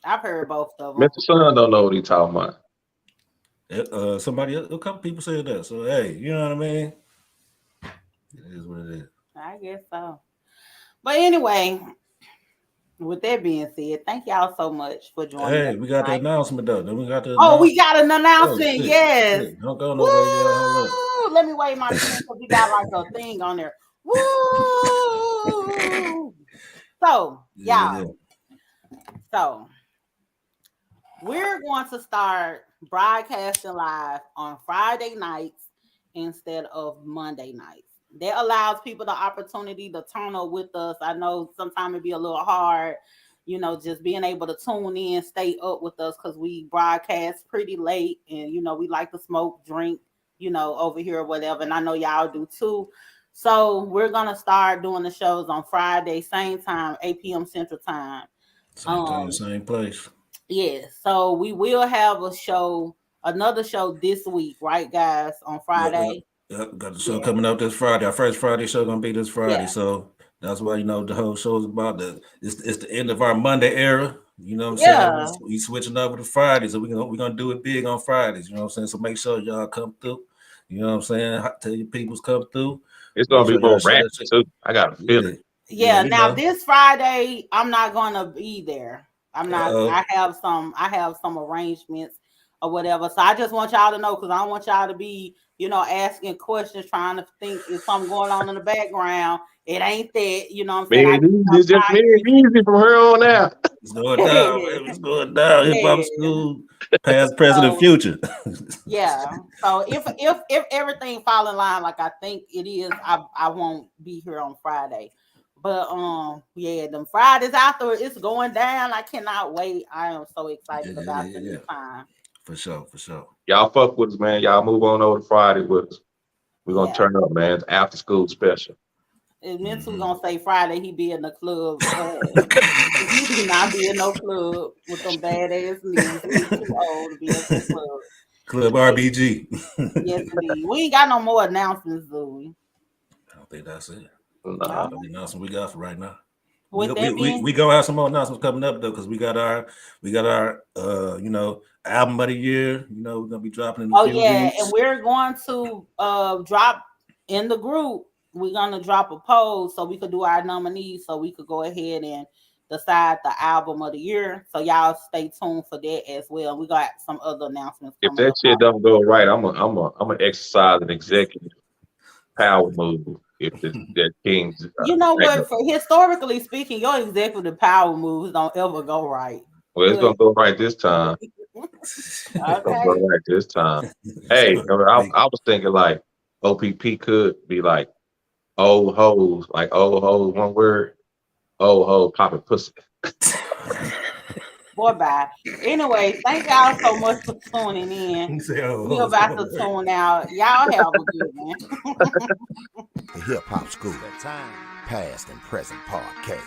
I've heard both of them. Mental son don't know what he's talking about. A couple people said that. So, hey, you know what I mean? It is what it is. I guess so. But anyway, with that being said, thank y'all so much for joining us. Hey, we got the announcement though. Then we got the we got an announcement. Yes. Don't go nowhere. Let me wave my pen because we got like a thing on there. Woo! So, y'all. So, we're going to start broadcasting live on Friday nights instead of Monday nights. That allows people the opportunity to turn up with us. I know sometimes it'd be a little hard, you know, just being able to tune in, stay up with us because we broadcast pretty late and, you know, we like to smoke, drink, you know, over here or whatever. And I know y'all do too. So we're going to start doing the shows on Friday, same time, 8 p.m. Central Time. Same time, same place. Yeah. So we will have another show this week, right, guys, on Friday. Yep, got the show coming up this Friday. Our first Friday show gonna be this Friday, so that's why you know the whole show is about it's the end of our Monday era. You know what I'm saying? We switching over to Fridays, so we're gonna do it big on Fridays. You know what I'm saying? So make sure y'all come through. You know what I'm saying? Tell your peoples come through. It's gonna be more rap too. I got a feeling. Yeah. Now this Friday, I'm not gonna be there. I'm not. I have some arrangements or whatever. So I just want y'all to know because I don't want y'all to be, you know, asking questions, trying to think if something going on in the background. It ain't that, you know what I'm saying? Man, it's just easy from here on out. It's going down. It's going down. Hip hop school, past, present, and future. Yeah. So if everything fall in line like I think it is, I won't be here on Friday. But them Fridays after it's going down. I cannot wait. I am so excited about this time. For sure. Y'all fuck with us, man. Y'all move on over to Friday with us. We're gonna turn up, man. It's after school special. And Mental gonna say Friday he be in the club. He do not be in no club with them badass knees. He's too old to be in the club. Club RBG. Yes, indeed. We ain't got no more announcements, do we? I don't think that's it. No. That's the announcement we got for right now. We gonna have some more announcements coming up though, because we got our you know, album of the year. You know, we're gonna be dropping in a few weeks. And we're going to drop in the group. We're gonna drop a poll so we could do our nominees, so we could go ahead and decide the album of the year. So y'all stay tuned for that as well. We got some other announcements. If that shit don't go right, I'm gonna exercise an executive power move. If that King's, you know what? For historically speaking, your executive power moves don't ever go right. Well, it's gonna go right this time. It's gonna go right this time. Hey, I was thinking like OPP could be like old hoes, like old hoes, one word, old hoe popping pussy. Boy, bye. Anyway, thank y'all so much for tuning in. We're about to tune out. Y'all have a good one. The Hip Hop School, Past and Present Podcast.